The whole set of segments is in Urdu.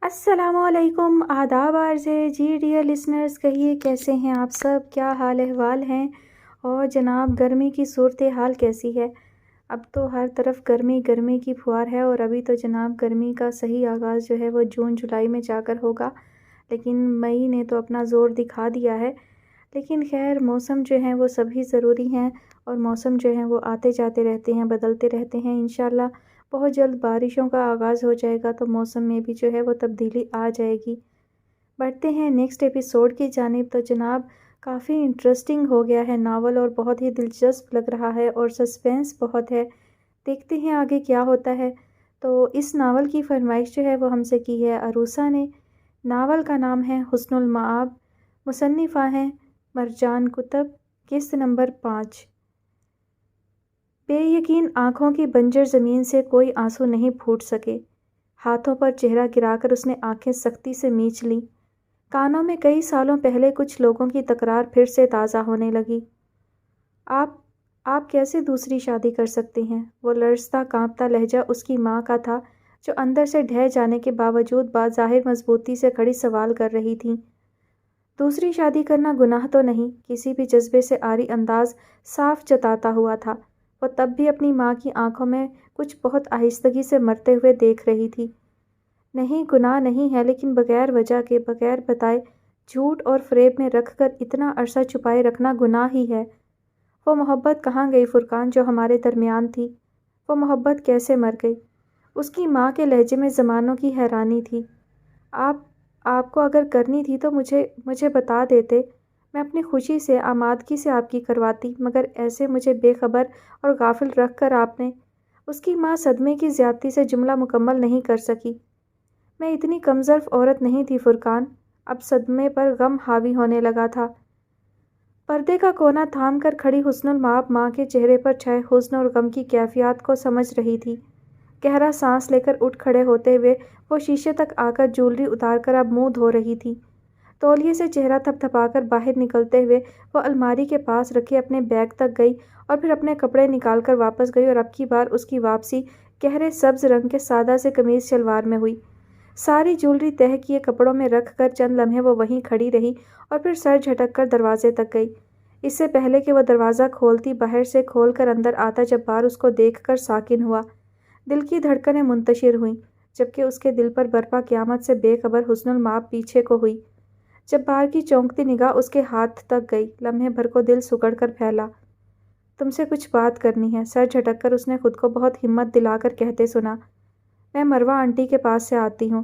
السلام علیکم، آداب عرض ہے جی ڈیئر لسنرز، کہیے کیسے ہیں آپ سب، کیا حال احوال ہیں؟ اور جناب گرمی کی صورتحال کیسی ہے؟ اب تو ہر طرف گرمی گرمی کی پھوار ہے، اور ابھی تو جناب گرمی کا صحیح آغاز جو ہے وہ جون جولائی میں جا کر ہوگا، لیکن مئی نے تو اپنا زور دکھا دیا ہے۔ لیکن خیر، موسم جو ہیں وہ سبھی ضروری ہیں، اور موسم جو ہیں وہ آتے جاتے رہتے ہیں، بدلتے رہتے ہیں۔ انشاءاللہ بہت جلد بارشوں کا آغاز ہو جائے گا، تو موسم میں بھی جو ہے وہ تبدیلی آ جائے گی۔ بڑھتے ہیں نیکسٹ ایپیسوڈ کی جانب۔ تو جناب کافی انٹرسٹنگ ہو گیا ہے ناول، اور بہت ہی دلچسپ لگ رہا ہے، اور سسپینس بہت ہے۔ دیکھتے ہیں آگے کیا ہوتا ہے۔ تو اس ناول کی فرمائش جو ہے وہ ہم سے کی ہے عروسہ نے۔ ناول کا نام ہے حسن المآب، مصنفہ ہیں مرجان کتب، قسط نمبر 5۔ بے یقین آنکھوں کی بنجر زمین سے کوئی آنسو نہیں پھوٹ سکے۔ ہاتھوں پر چہرہ گرا کر اس نے آنکھیں سختی سے میچ لیں۔ کانوں میں کئی سالوں پہلے کچھ لوگوں کی تکرار پھر سے تازہ ہونے لگی۔ آپ کیسے دوسری شادی کر سکتے ہیں؟ وہ لرزتا کانپتا لہجہ اس کی ماں کا تھا، جو اندر سے ڈھہ جانے کے باوجود بظاہر مضبوطی سے کھڑی سوال کر رہی تھیں۔ دوسری شادی کرنا گناہ تو نہیں، کسی بھی جذبے سے عاری انداز صاف جتاتا ہوا تھا۔ وہ تب بھی اپنی ماں کی آنکھوں میں کچھ بہت آہستگی سے مرتے ہوئے دیکھ رہی تھی۔ نہیں، گناہ نہیں ہے، لیکن بغیر وجہ کے، بغیر بتائے جھوٹ اور فریب میں رکھ کر اتنا عرصہ چھپائے رکھنا گناہ ہی ہے۔ وہ محبت کہاں گئی فرقان، جو ہمارے درمیان تھی؟ وہ محبت کیسے مر گئی؟ اس کی ماں کے لہجے میں زمانوں کی حیرانی تھی۔ آپ کو اگر کرنی تھی تو مجھے بتا دیتے، میں اپنی خوشی سے، آمادگی سے آپ کی کرواتی، مگر ایسے مجھے بے خبر اور غافل رکھ کر آپ نے۔ اس کی ماں صدمے کی زیادتی سے جملہ مکمل نہیں کر سکی۔ میں اتنی کمظرف عورت نہیں تھی فرقان۔ اب صدمے پر غم حاوی ہونے لگا تھا۔ پردے کا کونا تھام کر کھڑی حسن المآب ماں کے چہرے پر چھائے حزن اور غم کی کیفیات کو سمجھ رہی تھی۔ گہرا سانس لے کر اٹھ کھڑے ہوتے ہوئے وہ شیشے تک آ کر جولری اتار کر اب منہ دھو رہی تھی۔ تولیے سے چہرہ تھپ تھپا کر باہر نکلتے ہوئے وہ الماری کے پاس رکھے اپنے بیگ تک گئی، اور پھر اپنے کپڑے نکال کر واپس گئی، اور اب کی بار اس کی واپسی گہرے سبز رنگ کے سادہ سے قمیض شلوار میں ہوئی۔ ساری جولری تہہ کیے کپڑوں میں رکھ کر چند لمحے وہ وہیں کھڑی رہی، اور پھر سر جھٹک کر دروازے تک گئی۔ اس سے پہلے کہ وہ دروازہ کھولتی، باہر سے کھول کر اندر آتا جبار اس کو دیکھ کر ساکن ہوا۔ دل کی دھڑکنیں منتشر ہوئیں، جبکہ اس کے دل پر برپا قیامت سے بے خبر حسن المآب پیچھے کو ہوئی۔ جبار کی چونکتی نگاہ اس کے ہاتھ تک گئی، لمحے بھر کو دل سکڑ کر پھیلا۔ تم سے کچھ بات کرنی ہے، سر جھٹک کر اس نے خود کو بہت ہمت دلا کر کہتے سنا۔ میں مروہ آنٹی کے پاس سے آتی ہوں۔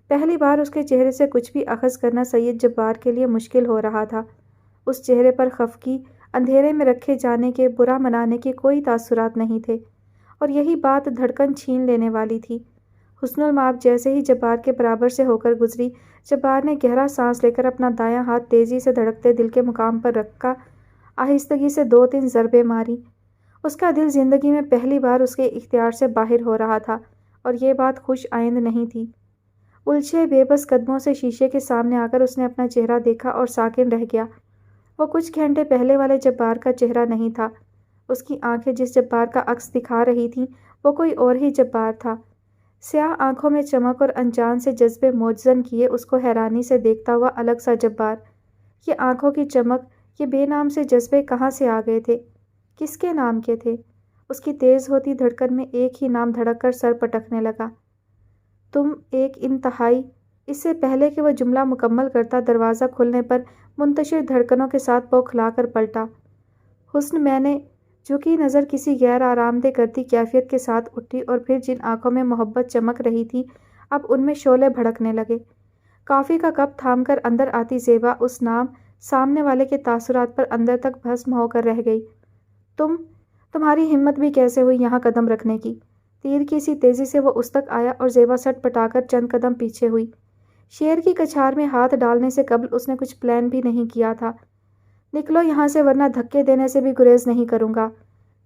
پہلی بار اس کے چہرے سے کچھ بھی اخذ کرنا سید جبار کے لیے مشکل ہو رہا تھا۔ اس چہرے پر خفگی، اندھیرے میں رکھے جانے کے، برا منانے کے کوئی تاثرات نہیں تھے، اور یہی بات دھڑکن چھین لینے والی تھی۔ حسن المآب جیسے ہی جبار کے برابر سے ہو کر گزری، جبار نے گہرا سانس لے کر اپنا دایاں ہاتھ تیزی سے دھڑکتے دل کے مقام پر رکھا، آہستگی سے 2-3 ضربیں ماری۔ اس کا دل زندگی میں پہلی بار اس کے اختیار سے باہر ہو رہا تھا، اور یہ بات خوش آئند نہیں تھی۔ الجھے بے بس قدموں سے شیشے کے سامنے آ کر اس نے اپنا چہرہ دیکھا اور ساکن رہ گیا۔ وہ کچھ گھنٹے پہلے والے جبار کا چہرہ نہیں تھا۔ اس کی آنکھیں جس جبار کا عکس دکھا رہی تھیں، وہ کوئی اور ہی جبار تھا۔ سیاہ آنکھوں میں چمک اور انجان سے جذبے موجزن کیے اس کو حیرانی سے دیکھتا ہوا الگ سا جبار۔ یہ آنکھوں کی چمک، یہ بے نام سے جذبے کہاں سے آ گئے تھے؟ کس کے نام کے تھے؟ اس کی تیز ہوتی دھڑکن میں ایک ہی نام دھڑک کر سر پٹکنے لگا۔ تم ایک انتہائی۔ اس سے پہلے کہ وہ جملہ مکمل کرتا، دروازہ کھلنے پر منتشر دھڑکنوں کے ساتھ بوکھلا کر پلٹا۔ حسن، میں نے، جھکی نظر کسی غیر آرام دہ کرتی کیفیت کے ساتھ اٹھی، اور پھر جن آنکھوں میں محبت چمک رہی تھی، اب ان میں شعلے بھڑکنے لگے۔ کافی کا کپ تھام کر اندر آتی زیبا اس نام سامنے والے کے تاثرات پر اندر تک بھسم ہو کر رہ گئی۔ تمہاری ہمت بھی کیسے ہوئی یہاں قدم رکھنے کی؟ تیر کی سی تیزی سے وہ اس تک آیا، اور زیبا سٹ پٹا کر چند قدم پیچھے ہوئی۔ شیر کی کچھار میں ہاتھ ڈالنے سے قبل اس نے کچھ پلان بھی نہیں کیا تھا۔ نکلو یہاں سے، ورنہ دھکے دینے سے بھی گریز نہیں کروں گا۔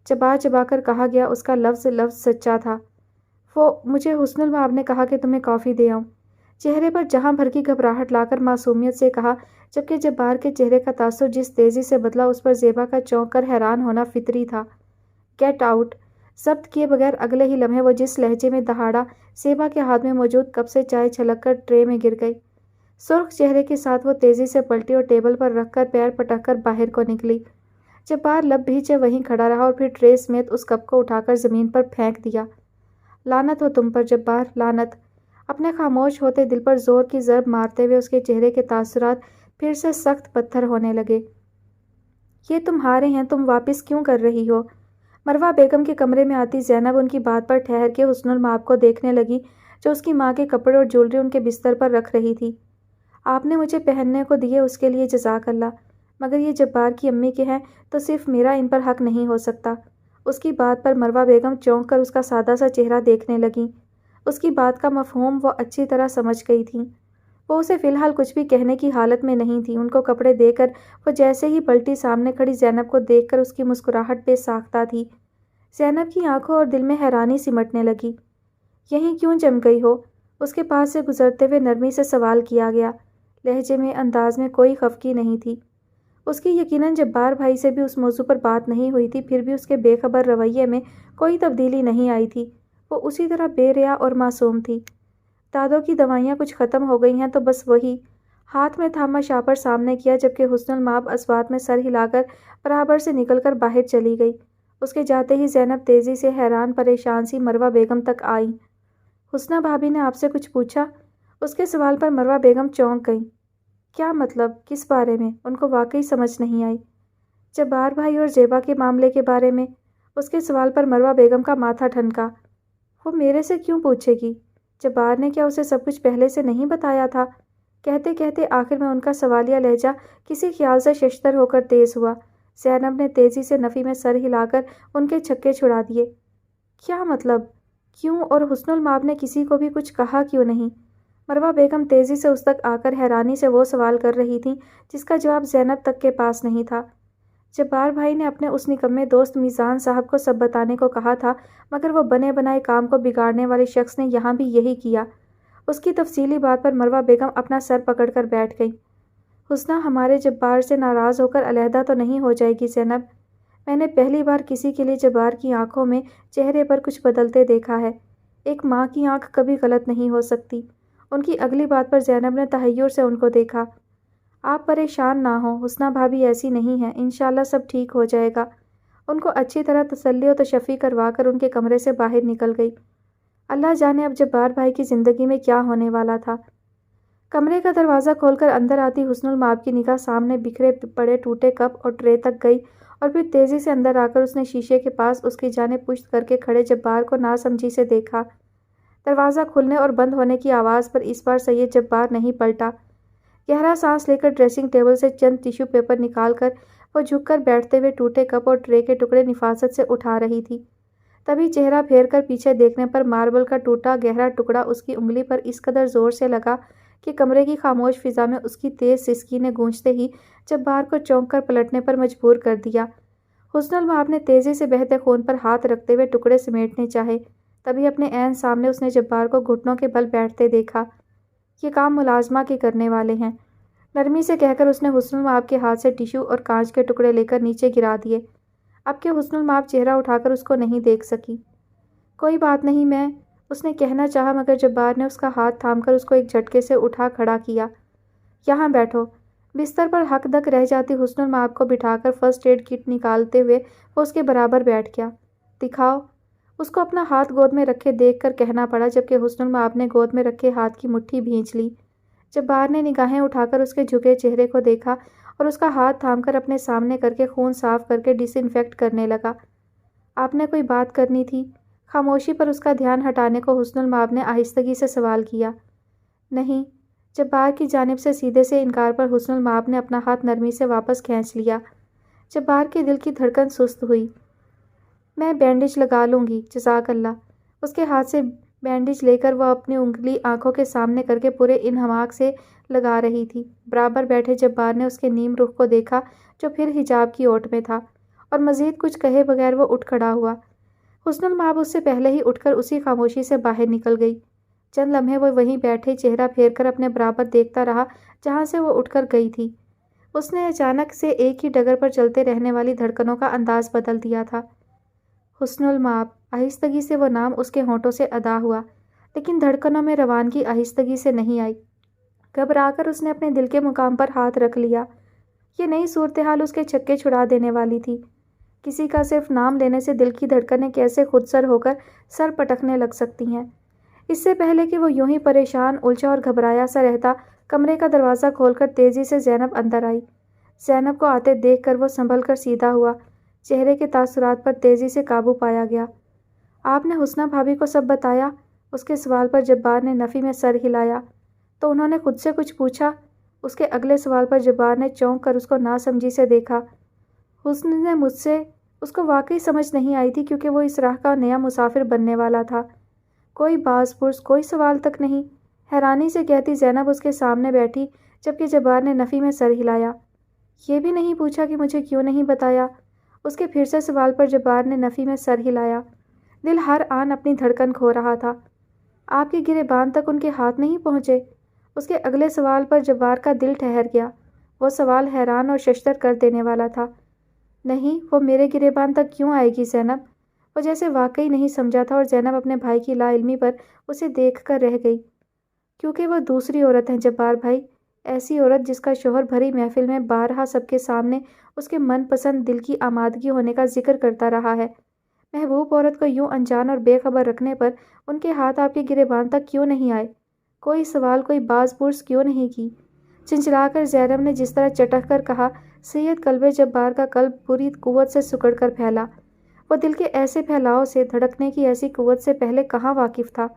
چبا چبا کر کہا گیا اس کا لفظ لفظ سچا تھا۔ مجھے حسن المآب نے کہا کہ تمہیں کافی دے آؤں۔ چہرے پر جہاں بھر کی گھبراہٹ لا کر معصومیت سے کہا، جبکہ جبار کے چہرے کا تاثر جس تیزی سے بدلا، اس پر زیبا کا چونک کر حیران ہونا فطری تھا۔ Get out! ضبط کیے بغیر اگلے ہی لمحے وہ جس لہجے میں دہاڑا، سیبا کے ہاتھ میں موجود کپ سے چائے چھلک کر ٹرے میں گر گئی۔ سرخ چہرے کے ساتھ وہ تیزی سے پلٹی اور ٹیبل پر رکھ کر پیر پٹک کر باہر کو نکلی۔ جبار لب بھیجے وہیں کھڑا رہا اور پھر ٹرے سمیت اس کپ کو اٹھا کر زمین پر پھینک دیا۔ لعنت ہو تم پر جبار، لعنت! اپنے خاموش ہوتے دل پر زور کی ضرب مارتے ہوئے اس کے چہرے کے تاثرات پھر سے سخت پتھر ہونے لگے۔ یہ تمہارے ہیں، تم واپس کیوں کر رہی ہو؟ مروہ بیگم کے کمرے میں آتی زینب ان کی بات پر ٹھہر کے حسن المآب کو دیکھنے لگی جو اس کی ماں کے کپڑے اور جولری ان کے بستر پر رکھ رہی تھی۔ آپ نے مجھے پہننے کو دیے، اس کے لیے جزاک اللہ، مگر یہ جبار کی امی کے ہیں تو صرف میرا ان پر حق نہیں ہو سکتا۔ اس کی بات پر مروہ بیگم چونک کر اس کا سادہ سا چہرہ دیکھنے لگیں۔ اس کی بات کا مفہوم وہ اچھی طرح سمجھ گئی تھیں۔ وہ اسے فی الحال کچھ بھی کہنے کی حالت میں نہیں تھی۔ ان کو کپڑے دے کر وہ جیسے ہی پلٹی، سامنے کھڑی زینب کو دیکھ کر اس کی مسکراہٹ بے ساختہ تھی۔ زینب کی آنکھوں اور دل میں حیرانی سمٹنے لگی۔ یہیں کیوں جم گئی ہو؟ اس کے پاس سے گزرتے ہوئے نرمی سے سوال کیا گیا۔ لہجے میں، انداز میں کوئی خفگی نہیں تھی۔ اس کی یقیناً جبار بھائی سے بھی اس موضوع پر بات نہیں ہوئی تھی، پھر بھی اس کے بے خبر رویے میں کوئی تبدیلی نہیں آئی تھی۔ وہ اسی طرح بے ریا اور معصوم تھی۔ دادوں کی دوائیاں کچھ ختم ہو گئی ہیں تو بس وہی۔ ہاتھ میں تھاما شاپر سامنے کیا جبکہ حسن المآب اسوات میں سر ہلا کر برابر سے نکل کر باہر چلی گئی۔ اس کے جاتے ہی زینب تیزی سے حیران پریشان سی مروہ بیگم تک آئیں۔ حسنہ بھابی نے آپ سے کچھ پوچھا؟ اس کے سوال پر مروہ بیگم چونک گئیں۔ کیا مطلب؟ کس بارے میں؟ ان کو واقعی سمجھ نہیں آئی۔ جبار بھائی اور زیبا کے معاملے کے بارے میں۔ اس کے سوال پر مروہ بیگم کا ماتھا ٹھنکا۔ وہ میرے سے کیوں پوچھے گی؟ جبار نے کیا اسے سب کچھ پہلے سے نہیں بتایا تھا؟ کہتے کہتے آخر میں ان کا سوالیہ لہجہ کسی خیال سے ششدر ہو کر تیز ہوا۔ زینب نے تیزی سے نفی میں سر ہلا کر ان کے چھکے چھڑا دیے۔ کیا مطلب؟ کیوں؟ اور حسن المآب نے کسی کو بھی کچھ کہا کیوں نہیں؟ مروہ بیگم تیزی سے اس تک آ کر حیرانی سے وہ سوال کر رہی تھیں جس کا جواب زینب تک کے پاس نہیں تھا۔ جبار بھائی نے اپنے اس نکمے دوست میزان صاحب کو سب بتانے کو کہا تھا، مگر وہ بنے بنائے کام کو بگاڑنے والے شخص نے یہاں بھی یہی کیا۔ اس کی تفصیلی بات پر مروہ بیگم اپنا سر پکڑ کر بیٹھ گئی۔ حسنہ ہمارے جبار سے ناراض ہو کر علیحدہ تو نہیں ہو جائے گی زینب؟ میں نے پہلی بار کسی کے لیے جبار کی آنکھوں میں، چہرے پر کچھ بدلتے دیکھا ہے۔ ایک ماں کی آنکھ کبھی غلط نہیں ہو سکتی۔ ان کی اگلی بات پر زینب نے تحیر سے ان کو دیکھا۔ آپ پریشان نہ ہوں، حسنہ بھابی ایسی نہیں ہیں، انشاءاللہ سب ٹھیک ہو جائے گا۔ ان کو اچھی طرح تسلی و تشفی کروا کر ان کے کمرے سے باہر نکل گئی۔ اللہ جانے اب جبار بھائی کی زندگی میں کیا ہونے والا تھا۔ کمرے کا دروازہ کھول کر اندر آتی حسن المآب کی نگاہ سامنے بکھرے پڑے ٹوٹے کپ اور ٹرے تک گئی اور پھر تیزی سے اندر آ کر اس نے شیشے کے پاس اس کی جانب پشت کر کے کھڑے جبار کو ناسمجھی سے دیکھا۔ دروازہ کھلنے اور بند ہونے کی آواز پر اس بار سید جبار نہیں پلٹا۔ گہرا سانس لے کر ڈریسنگ ٹیبل سے چند ٹیشو پیپر نکال کر وہ جھک کر بیٹھتے ہوئے ٹوٹے کپ اور ٹرے کے ٹکڑے نفاست سے اٹھا رہی تھی۔ تبھی چہرہ پھیر کر پیچھے دیکھنے پر ماربل کا ٹوٹا گہرا ٹکڑا اس کی انگلی پر اس قدر زور سے لگا کہ کمرے کی خاموش فضا میں اس کی تیز سسکی نے گونجتے ہی جبار کو چونک کر پلٹنے پر مجبور کر دیا۔ حسن المآب نے تیزی سے بہتے خون پر ہاتھ رکھتے ہوئے ٹکڑے سمیٹنے چاہے، تبھی اپنے عین سامنے اس نے جبار کو گھٹنوں کے بل بیٹھتے دیکھا۔ یہ کام ملازمہ کے کرنے والے ہیں، نرمی سے کہہ کر اس نے حسن المآب کے ہاتھ سے ٹیشو اور کانچ کے ٹکڑے لے کر نیچے گرا دیے۔ اب کہ حسن المآب چہرہ اٹھا کر اس کو نہیں دیکھ سکی۔ کوئی بات نہیں، میں، اس نے کہنا چاہا مگر جبار نے اس کا ہاتھ تھام کر اس کو ایک جھٹکے سے اٹھا کھڑا کیا۔ یہاں بیٹھو۔ بستر پر ہک دک رہ جاتی حسن المآب کو بٹھا کر فرسٹ ایڈ کٹ نکالتے ہوئے وہ اس کے برابر بیٹھ گیا۔ دکھاؤ۔ اس کو اپنا ہاتھ گود میں رکھے دیکھ کر کہنا پڑا جبکہ حسن المآب نے گود میں رکھے ہاتھ کی مٹھی بھینچ لی۔ جبار نے نگاہیں اٹھا کر اس کے جھکے چہرے کو دیکھا اور اس کا ہاتھ تھام کر اپنے سامنے کر کے خون صاف کر کے ڈس انفیکٹ کرنے لگا۔ آپ نے کوئی بات کرنی تھی؟ خاموشی پر اس کا دھیان ہٹانے کو حسن المآب نے آہستگی سے سوال کیا۔ نہیں۔ جبار کی جانب سے سیدھے سے انکار پر حسن المآب نے اپنا ہاتھ نرمی سے واپس کھینچ لیا۔ جبار کے دل کی دھڑکن سست ہوئی۔ میں بینڈیج لگا لوں گی، جزاک اللہ۔ اس کے ہاتھ سے بینڈیج لے کر وہ اپنی انگلی آنکھوں کے سامنے کر کے پورے انہماک سے لگا رہی تھی۔ برابر بیٹھے جبار نے اس کے نیم رخ کو دیکھا جو پھر حجاب کی اوٹ میں تھا، اور مزید کچھ کہے بغیر وہ اٹھ کھڑا ہوا۔ حسن المآب اس سے پہلے ہی اٹھ کر اسی خاموشی سے باہر نکل گئی۔ چند لمحے وہ وہیں بیٹھے چہرہ پھیر کر اپنے برابر دیکھتا رہا جہاں سے وہ اٹھ کر گئی تھی۔ اس نے اچانک سے ایک ہی ڈگر پر چلتے رہنے والی دھڑکنوں کا انداز بدل دیا تھا۔ حسن المآب، آہستگی سے وہ نام اس کے ہونٹوں سے ادا ہوا، لیکن دھڑکنوں میں روانگی آہستگی سے نہیں آئی۔ گھبرا کر اس نے اپنے دل کے مقام پر ہاتھ رکھ لیا۔ یہ نئی صورتحال اس کے چھکے چھڑا دینے والی تھی۔ کسی کا صرف نام لینے سے دل کی دھڑکنیں کیسے خود سر ہو کر سر پٹکنے لگ سکتی ہیں۔ اس سے پہلے کہ وہ یوں ہی پریشان، الجھا اور گھبرایا سا رہتا، کمرے کا دروازہ کھول کر تیزی سے زینب اندر آئی۔ زینب کو آتے دیکھ کر وہ سنبھل کر سیدھا ہوا۔ چہرے کے تاثرات پر تیزی سے قابو پایا گیا۔ آپ نے حسنہ بھابھی کو سب بتایا؟ اس کے سوال پر جبار نے نفی میں سر ہلایا۔ تو انہوں نے خود سے کچھ پوچھا؟ اس کے اگلے سوال پر جبار نے چونک کر اس کو ناسمجھی سے دیکھا۔ حسن نے مجھ سے، اس کو واقعی سمجھ نہیں آئی تھی کیونکہ وہ اس راہ کا نیا مسافر بننے والا تھا۔ کوئی باز پرس، کوئی سوال تک نہیں، حیرانی سے کہتی زینب اس کے سامنے بیٹھی، جبکہ جبار نے نفی میں سر ہلایا۔ یہ بھی نہیں پوچھا کہ مجھے کیوں نہیں بتایا؟ اس کے پھر سے سوال پر جبار نے نفی میں سر ہلایا۔ دل ہر آن اپنی دھڑکن کھو رہا تھا۔ آپ کے گریبان تک ان کے ہاتھ نہیں پہنچے؟ اس کے اگلے سوال پر جبار کا دل ٹھہر گیا۔ وہ سوال حیران اور ششدر کر دینے والا تھا۔ نہیں، وہ میرے گریبان تک کیوں آئے گی زینب؟ وہ جیسے واقعی نہیں سمجھا تھا اور زینب اپنے بھائی کی لا علمی پر اسے دیکھ کر رہ گئی۔ کیونکہ وہ دوسری عورت ہے جبار بھائی، ایسی عورت جس کا شوہر بھری محفل میں بارہا سب کے سامنے اس کے من پسند دل کی آمادگی ہونے کا ذکر کرتا رہا ہے۔ محبوب عورت کو یوں انجان اور بے خبر رکھنے پر ان کے ہاتھ آپ کے گریبان تک کیوں نہیں آئے؟ کوئی سوال، کوئی باز پرس کیوں نہیں کی؟ چنچلا کر زینب نے جس طرح چٹک کر کہا، سید قلب جبار کا قلب پوری قوت سے سکڑ کر پھیلا۔ وہ دل کے ایسے پھیلاؤ سے، دھڑکنے کی ایسی قوت سے پہلے کہاں واقف تھا؟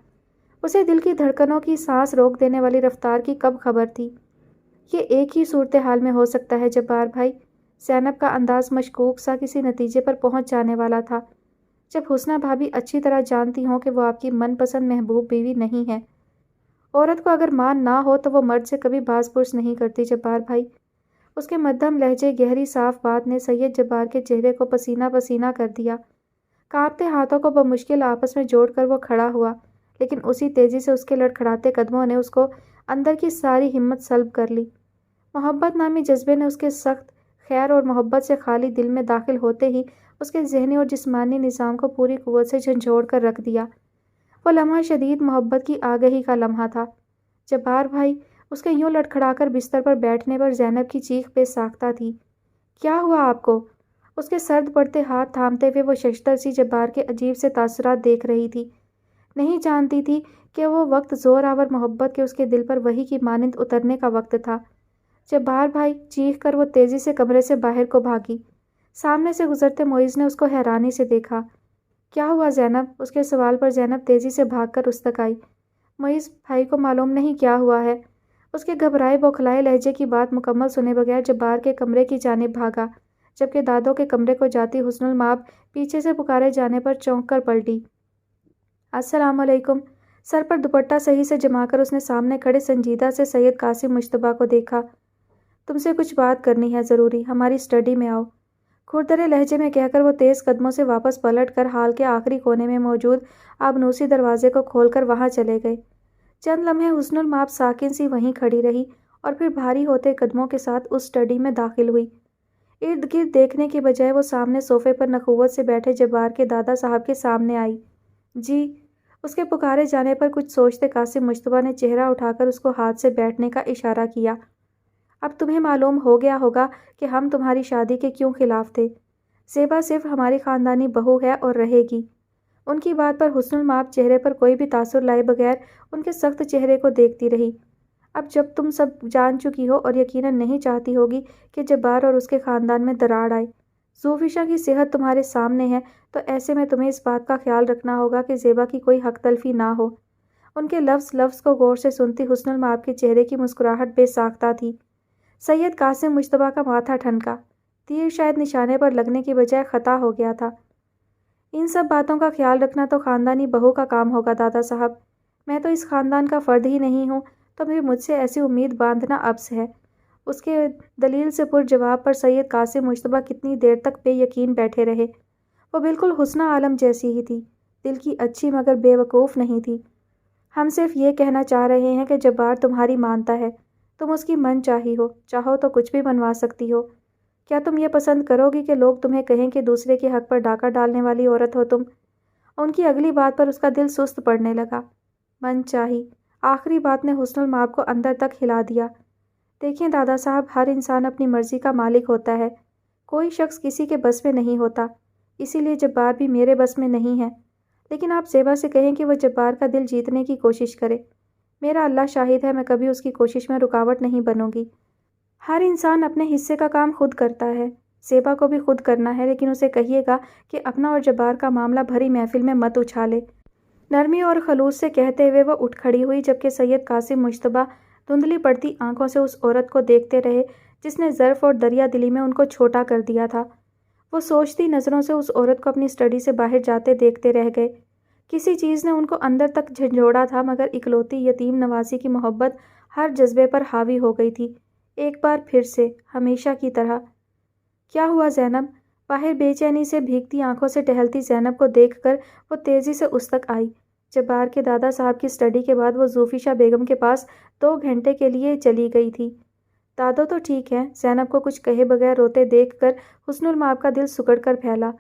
اسے دل کی دھڑکنوں کی سانس روک دینے والی رفتار کی کب خبر تھی؟ یہ ایک ہی صورتحال میں ہو سکتا ہے جبار بھائی۔ زینب کا انداز مشکوک سا کسی نتیجے پر پہنچ جانے والا تھا۔ جب حسنہ بھابھی اچھی طرح جانتی ہوں کہ وہ آپ کی من پسند محبوب بیوی نہیں ہے۔ عورت کو اگر مان نہ ہو تو وہ مرد سے کبھی باز پرس نہیں کرتی جبار بھائی۔ اس کے مدھم لہجے، گہری صاف بات نے سید جبار کے چہرے کو پسینہ پسینہ کر دیا۔ کانپتے ہاتھوں کو بمشکل آپس میں جوڑ کر وہ کھڑا ہوا، لیکن اسی تیزی سے اس کے لڑکھڑاتے قدموں نے اس کو اندر کی ساری ہمت سلب کر لی۔ محبت نامی جذبے نے اس کے سخت، خیر اور محبت سے خالی دل میں داخل ہوتے ہی اس کے ذہنی اور جسمانی نظام کو پوری قوت سے جھنجھوڑ کر رکھ دیا۔ وہ لمحہ شدید محبت کی آگہی کا لمحہ تھا۔ جبار بھائی، اس کے یوں لڑکھڑا کر بستر پر بیٹھنے پر زینب کی چیخ بے ساختہ تھی۔ کیا ہوا آپ کو؟ اس کے سرد پڑتے ہاتھ تھامتے ہوئے وہ ششدر سی جبار کے عجیب سے تاثرات دیکھ رہی تھی۔ نہیں جانتی تھی کہ وہ وقت زور آور محبت کے اس کے دل پر وحی کی مانند اترنے کا وقت تھا۔ جبار بھائی، چیخ کر وہ تیزی سے کمرے سے باہر کو بھاگی۔ سامنے سے گزرتے معیز نے اس کو حیرانی سے دیکھا۔ کیا ہوا زینب؟ اس کے سوال پر زینب تیزی سے بھاگ کر اس تک آئی۔ معیز بھائی کو معلوم نہیں کیا ہوا ہے۔ اس کے گھبرائے بوکھلائے لہجے کی بات مکمل سنے بغیر جبار کے کمرے کی جانب بھاگا، جبکہ دادوں کے کمرے کو جاتی حسن المآب پیچھے سے پکارے جانے پر چونک کر پلٹی۔ السلام علیکم۔ سر پر دوپٹہ صحیح سے جما کر اس نے سامنے کھڑے سنجیدہ سے سید قاسم مجتبیٰ کو دیکھا۔ تم سے کچھ بات کرنی ہے ضروری، ہماری اسٹڈی میں آؤ۔ کھردرے لہجے میں کہہ کر وہ تیز قدموں سے واپس پلٹ کر ہال کے آخری کونے میں موجود آبنوسی دروازے کو کھول کر وہاں چلے گئے۔ چند لمحے حسن المآب ساکن سی وہیں کھڑی رہی اور پھر بھاری ہوتے قدموں کے ساتھ اس اسٹڈی میں داخل ہوئی۔ ارد گرد دیکھنے کی بجائے وہ سامنے صوفے پر نخوت سے بیٹھے جبار کے دادا صاحب کے سامنے آئی۔ جی؟ اس کے پکارے جانے پر کچھ سوچتے قاسم مجتبیٰ نے چہرہ اٹھا کر اس کو ہاتھ سے بیٹھنے کا اشارہ کیا۔ اب تمہیں معلوم ہو گیا ہوگا کہ ہم تمہاری شادی کے کیوں خلاف تھے۔ زیبا صرف ہماری خاندانی بہو ہے اور رہے گی۔ ان کی بات پر حسن المآب چہرے پر کوئی بھی تاثر لائے بغیر ان کے سخت چہرے کو دیکھتی رہی۔ اب جب تم سب جان چکی ہو اور یقیناً نہیں چاہتی ہوگی کہ جبار اور اس کے خاندان میں دراڑ آئے، زوفیشا کی صحت تمہارے سامنے ہے، تو ایسے میں تمہیں اس بات کا خیال رکھنا ہوگا کہ زیبا کی کوئی حق تلفی نہ ہو۔ ان کے لفظ کو غور سے سنتی حسن المآب کے چہرے کی مسکراہٹ بے ساختہ تھی۔ سید قاسم مجتبیٰ کا ماتھا ٹھنکا۔ تیر شاید نشانے پر لگنے کی بجائے خطا ہو گیا تھا۔ ان سب باتوں کا خیال رکھنا تو خاندانی بہو کا کام ہوگا دادا صاحب۔ میں تو اس خاندان کا فرد ہی نہیں ہوں، تو پھر مجھ سے ایسی امید باندھنا عبث ہے۔ اس کے دلیل سے پر جواب پر سید قاسم مجتبیٰ کتنی دیر تک بے یقین بیٹھے رہے۔ وہ بالکل حسنہ عالم جیسی ہی تھی، دل کی اچھی مگر بے وقوف نہیں تھی۔ ہم صرف یہ کہنا چاہ رہے ہیں کہ جبار تمہاری مانتا ہے، تم اس کی من چاہی ہو، چاہو تو کچھ بھی بنوا سکتی ہو۔ کیا تم یہ پسند کرو گی کہ لوگ تمہیں کہیں کہ دوسرے کے حق پر ڈاکہ ڈالنے والی عورت ہو تم؟ ان کی اگلی بات پر اس کا دل سست پڑنے لگا۔ من چاہی آخری بات نے حسن المآب کو اندر تک ہلا دیا۔ دیکھیں دادا صاحب، ہر انسان اپنی مرضی کا مالک ہوتا ہے، کوئی شخص کسی کے بس میں نہیں ہوتا، اسی لیے جبار بھی میرے بس میں نہیں ہے۔ لیکن آپ زیبا سے کہیں کہ وہ جبار کا دل جیتنے کی کوشش کرے۔ میرا اللہ شاہد ہے، میں کبھی اس کی کوشش میں رکاوٹ نہیں بنوں گی۔ ہر انسان اپنے حصے کا کام خود کرتا ہے، زیبا کو بھی خود کرنا ہے، لیکن اسے کہیے گا کہ اپنا اور جبار کا معاملہ بھری محفل میں مت اچھالے۔ نرمی اور خلوص سے کہتے ہوئے وہ اٹھ کھڑی ہوئی، جبکہ سید قاسم مجتبیٰ دھندلی پڑتی آنکھوں سے اس عورت کو دیکھتے رہے جس نے ظرف اور دریا دلی میں ان کو چھوٹا کر دیا تھا۔ وہ سوچتی نظروں سے اس عورت کو اپنی اسٹڈی سے باہر جاتے دیکھتے رہ گئے۔ کسی چیز نے ان کو اندر تک جھنجھوڑا تھا، مگر اکلوتی یتیم نوازی کی محبت ہر جذبے پر حاوی ہو گئی تھی، ایک بار پھر سے، ہمیشہ کی طرح۔ کیا ہوا زینب؟ باہر بے چینی سے بھیگتی آنکھوں سے ٹہلتی زینب کو دیکھ کر وہ تیزی سے اس تک آئی۔ جبار کے دادا صاحب کی اسٹڈی کے بعد وہ زوفیشہ بیگم کے پاس 2 گھنٹے کے لیے چلی گئی تھی۔ دادو تو ٹھیک ہیں؟ زینب کو کچھ کہے بغیر روتے دیکھ کر حسن المآب کا دل سکڑ کر پھیلا۔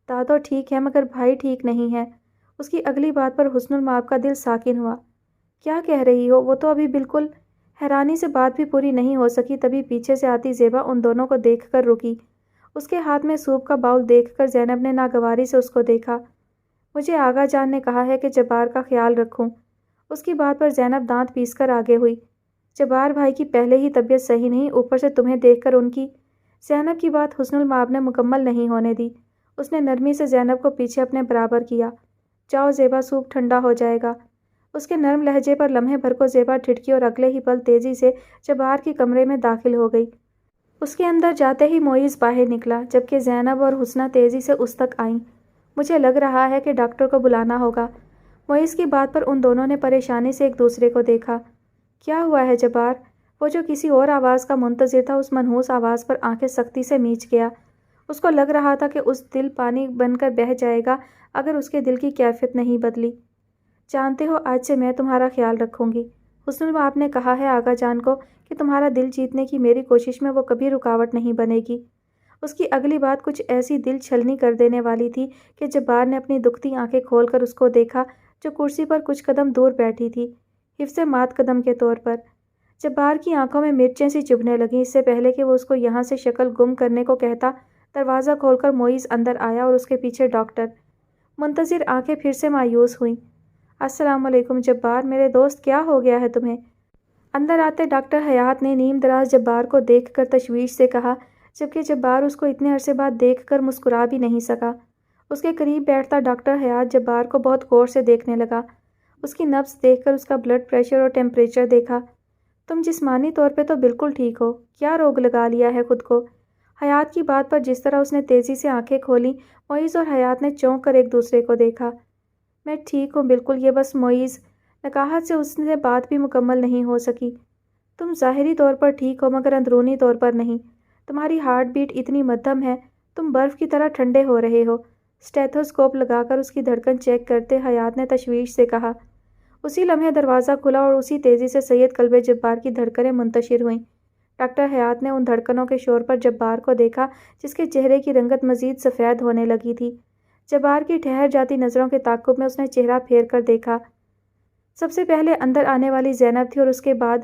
دادو ٹھیک ہے، مگر بھائی ٹھیک نہیں ہے۔ اس کی اگلی بات پر حسن المآب کا دل ساکن ہوا۔ کیا کہہ رہی ہو؟ وہ تو ابھی بالکل… حیرانی سے بات بھی پوری نہیں ہو سکی، تبھی پیچھے سے آتی زیبا ان دونوں کو دیکھ کر رکی۔ اس کے ہاتھ میں سوپ کا باؤل دیکھ کر زینب نے ناگواری سے اس کو دیکھا۔ مجھے آغا جان نے کہا ہے کہ جبار کا خیال رکھوں۔ اس کی بات پر زینب دانت پیس کر آگے ہوئی۔ جبار بھائی کی پہلے ہی طبیعت صحیح نہیں، اوپر سے تمہیں دیکھ کر ان کی… زینب کی بات حسن المآب نے مکمل نہیں ہونے دی۔ اس نے نرمی سے زینب کو پیچھے اپنے برابر کیا۔ جاؤ زیبا، سوپ ٹھنڈا ہو جائے گا۔ اس کے نرم لہجے پر لمحے بھر کو زیبا ٹھٹکی اور اگلے ہی پل تیزی سے جبار کے کمرے میں داخل ہو گئی۔ اس کے اندر جاتے ہی معیز باہر نکلا، جبکہ زینب اور حسنہ تیزی سے اس تک آئیں۔ مجھے لگ رہا ہے کہ ڈاکٹر کو بلانا ہوگا۔ معیز کی بات پر ان دونوں نے پریشانی سے ایک دوسرے کو دیکھا۔ کیا ہوا ہے جبار؟ وہ جو کسی اور آواز کا منتظر تھا، اس منحوس آواز پر آنکھیں سختی سے میچ گیا۔ اس کو لگ رہا تھا کہ اس دل پانی بن کر بہہ جائے گا اگر اس کے دل کی کیفیت نہیں بدلی۔ جانتے ہو، آج سے میں تمہارا خیال رکھوں گی۔ حسن المآب نے کہا ہے آغا جان کو کہ تمہارا دل جیتنے کی میری کوشش میں وہ کبھی رکاوٹ نہیں بنے گی۔ اس کی اگلی بات کچھ ایسی دل چھلنی کر دینے والی تھی کہ جبار نے اپنی دکھتی آنکھیں کھول کر اس کو دیکھا، جو کرسی پر کچھ قدم دور بیٹھی تھی، حفظ مات قدم کے طور پر۔ جبار کی آنکھوں میں مرچیں سی چبھنے لگیں۔ اس سے پہلے کہ وہ اس کو یہاں سے شکل گم کرنے کو کہتا، دروازہ کھول کر معیز اندر آیا اور اس کے پیچھے ڈاکٹر۔ منتظر آنکھیں پھر سے مایوس ہوئیں۔ السلام علیکم جبار، میرے دوست، کیا ہو گیا ہے تمہیں؟ اندر آتے ڈاکٹر حیات نے نیم دراز جبار کو دیکھ کر تشویش سے کہا، جبکہ جبار اس کو اتنے عرصے بعد دیکھ کر مسکرا بھی نہیں سکا۔ اس کے قریب بیٹھتا ڈاکٹر حیات جبار کو بہت غور سے دیکھنے لگا۔ اس کی نبض دیکھ کر اس کا بلڈ پریشر اور ٹیمپریچر دیکھا۔ تم جسمانی طور پہ تو بالکل ٹھیک ہو، کیا روگ لگا لیا ہے خود کو؟ حیات کی بات پر جس طرح اس نے تیزی سے آنکھیں کھولیں، معیز اور حیات نے چونک کر ایک دوسرے کو دیکھا۔ میں ٹھیک ہوں بالکل، یہ بس معیز… نکاہت سے اس سے بات بھی مکمل نہیں ہو سکی۔ تم ظاہری طور پر ٹھیک ہو، مگر اندرونی طور پر نہیں۔ تمہاری ہارٹ بیٹ اتنی مدھم ہے، تم برف کی طرح ٹھنڈے ہو رہے ہو۔ اسٹیتھوسکوپ لگا کر اس کی دھڑکن چیک کرتے حیات نے تشویش سے کہا۔ اسی لمحے دروازہ کھلا اور اسی تیزی سے سید قلب جبار کی دھڑکنیں منتشر ہوئیں۔ ڈاکٹر حیات نے ان دھڑکنوں کے شور پر جبار کو دیکھا، جس کے چہرے کی رنگت مزید سفید ہونے لگی تھی۔ جبار کی ٹھہر جاتی نظروں کے تعاقب میں اس نے چہرہ پھیر کر دیکھا۔ سب سے پہلے اندر آنے والی زینب تھی اور اس کے بعد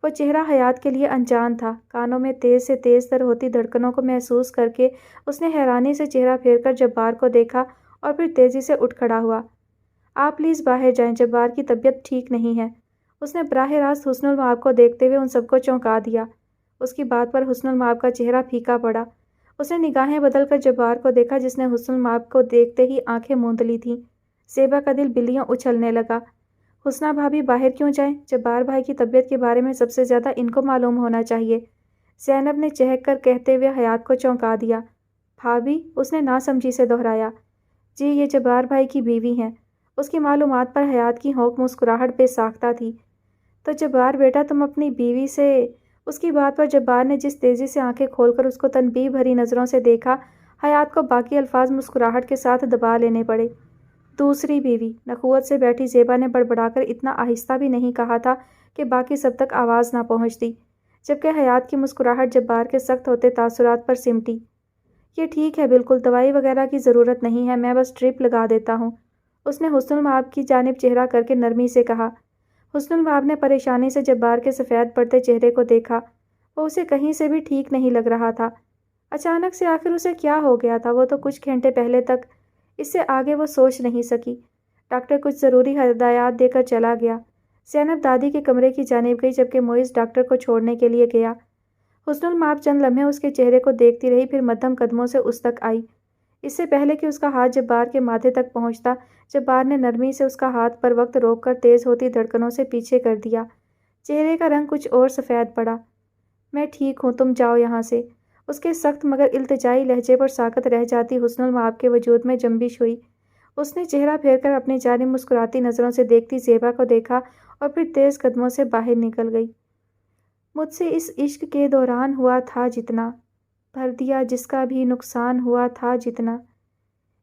وہ چہرہ حیات کے لیے انجان تھا۔ کانوں میں تیز سے تیز تر ہوتی دھڑکنوں کو محسوس کر کے اس نے حیرانی سے چہرہ پھیر کر جبار کو دیکھا اور پھر تیزی سے اٹھ کھڑا ہوا۔ آپ پلیز باہر جائیں، جبار کی طبیعت ٹھیک نہیں ہے۔ اس نے براہ راست حسن المآب کو دیکھتے ہوئے ان سب کو چونکا دیا۔ اس کی بات پر حسن المآب کا چہرہ پھیکا پڑا۔ اس نے نگاہیں بدل کر جبار کو دیکھا، جس نے حسن المآب کو دیکھتے ہی آنکھیں موند لی تھیں۔ زیبا کا دل بلیوں اچھلنے لگا۔ حسنہ بھابھی باہر کیوں جائیں؟ جبار بھائی کی طبیعت کے بارے میں سب سے زیادہ ان کو معلوم ہونا چاہیے، زینب نے چہک کر کہتے ہوئے حیات کو چونکا دیا۔ بھابھی؟ اس نے ناسمجھی سے دہرایا۔ جی، یہ جبار بھائی کی بیوی ہیں۔ اس کی معلومات پر حیات کی ہونک مسکراہٹ بے ساختہ تھی۔ تو جبار بیٹا، تم اپنی بیوی سے… اس کی بات پر جبار نے جس تیزی سے آنکھیں کھول کر اس کو تنبیہ بھری نظروں سے دیکھا، حیات کو باقی الفاظ مسکراہٹ کے ساتھ دبا لینے پڑے۔ دوسری بیوی؟ نخوت سے بیٹھی زیبا نے بڑبڑا کر اتنا آہستہ بھی نہیں کہا تھا کہ باقی سب تک آواز نہ پہنچتی۔ جبکہ حیات کی مسکراہٹ جبار کے سخت ہوتے تاثرات پر سمٹی۔ یہ ٹھیک ہے، بالکل دوائی وغیرہ کی ضرورت نہیں ہے، میں بس ڈرپ لگا دیتا ہوں، اس نے حسن المآب کی جانب چہرہ کر کے نرمی سے کہا۔ حسن المآب نے پریشانی سے جبار کے سفید پڑتے چہرے کو دیکھا، وہ اسے کہیں سے بھی ٹھیک نہیں لگ رہا تھا۔ اچانک سے آخر اسے کیا ہو گیا تھا؟ وہ تو کچھ گھنٹے پہلے تک اس سے آگے وہ سوچ نہیں سکی۔ ڈاکٹر کچھ ضروری ہدایات دے کر چلا گیا۔ زینب دادی کے کمرے کی جانب گئی جبکہ معز ڈاکٹر کو چھوڑنے کے لیے گیا۔ حسن المآب چند لمحے اس کے چہرے کو دیکھتی رہی، پھر مدھم قدموں سے اس تک آئی۔ اس سے پہلے کہ اس کا ہاتھ جبار کے ماتھے تک پہنچتا، جبار نے نرمی سے اس کا ہاتھ پر وقت روک کر تیز ہوتی دھڑکنوں سے پیچھے کر دیا۔ چہرے کا رنگ کچھ اور سفید پڑا۔ میں ٹھیک ہوں، تم جاؤ یہاں سے۔ اس کے سخت مگر التجائی لہجے پر ساکت رہ جاتی حسن المآب کے وجود میں جنبش ہوئی۔ اس نے چہرہ پھیر کر اپنی جانب مسکراتی نظروں سے دیکھتی زیبا کو دیکھا اور پھر تیز قدموں سے باہر نکل گئی۔ مجھ سے اس عشق کے دوران ہوا تھا جتنا، بھر دیا جس کا بھی نقصان ہوا تھا جتنا،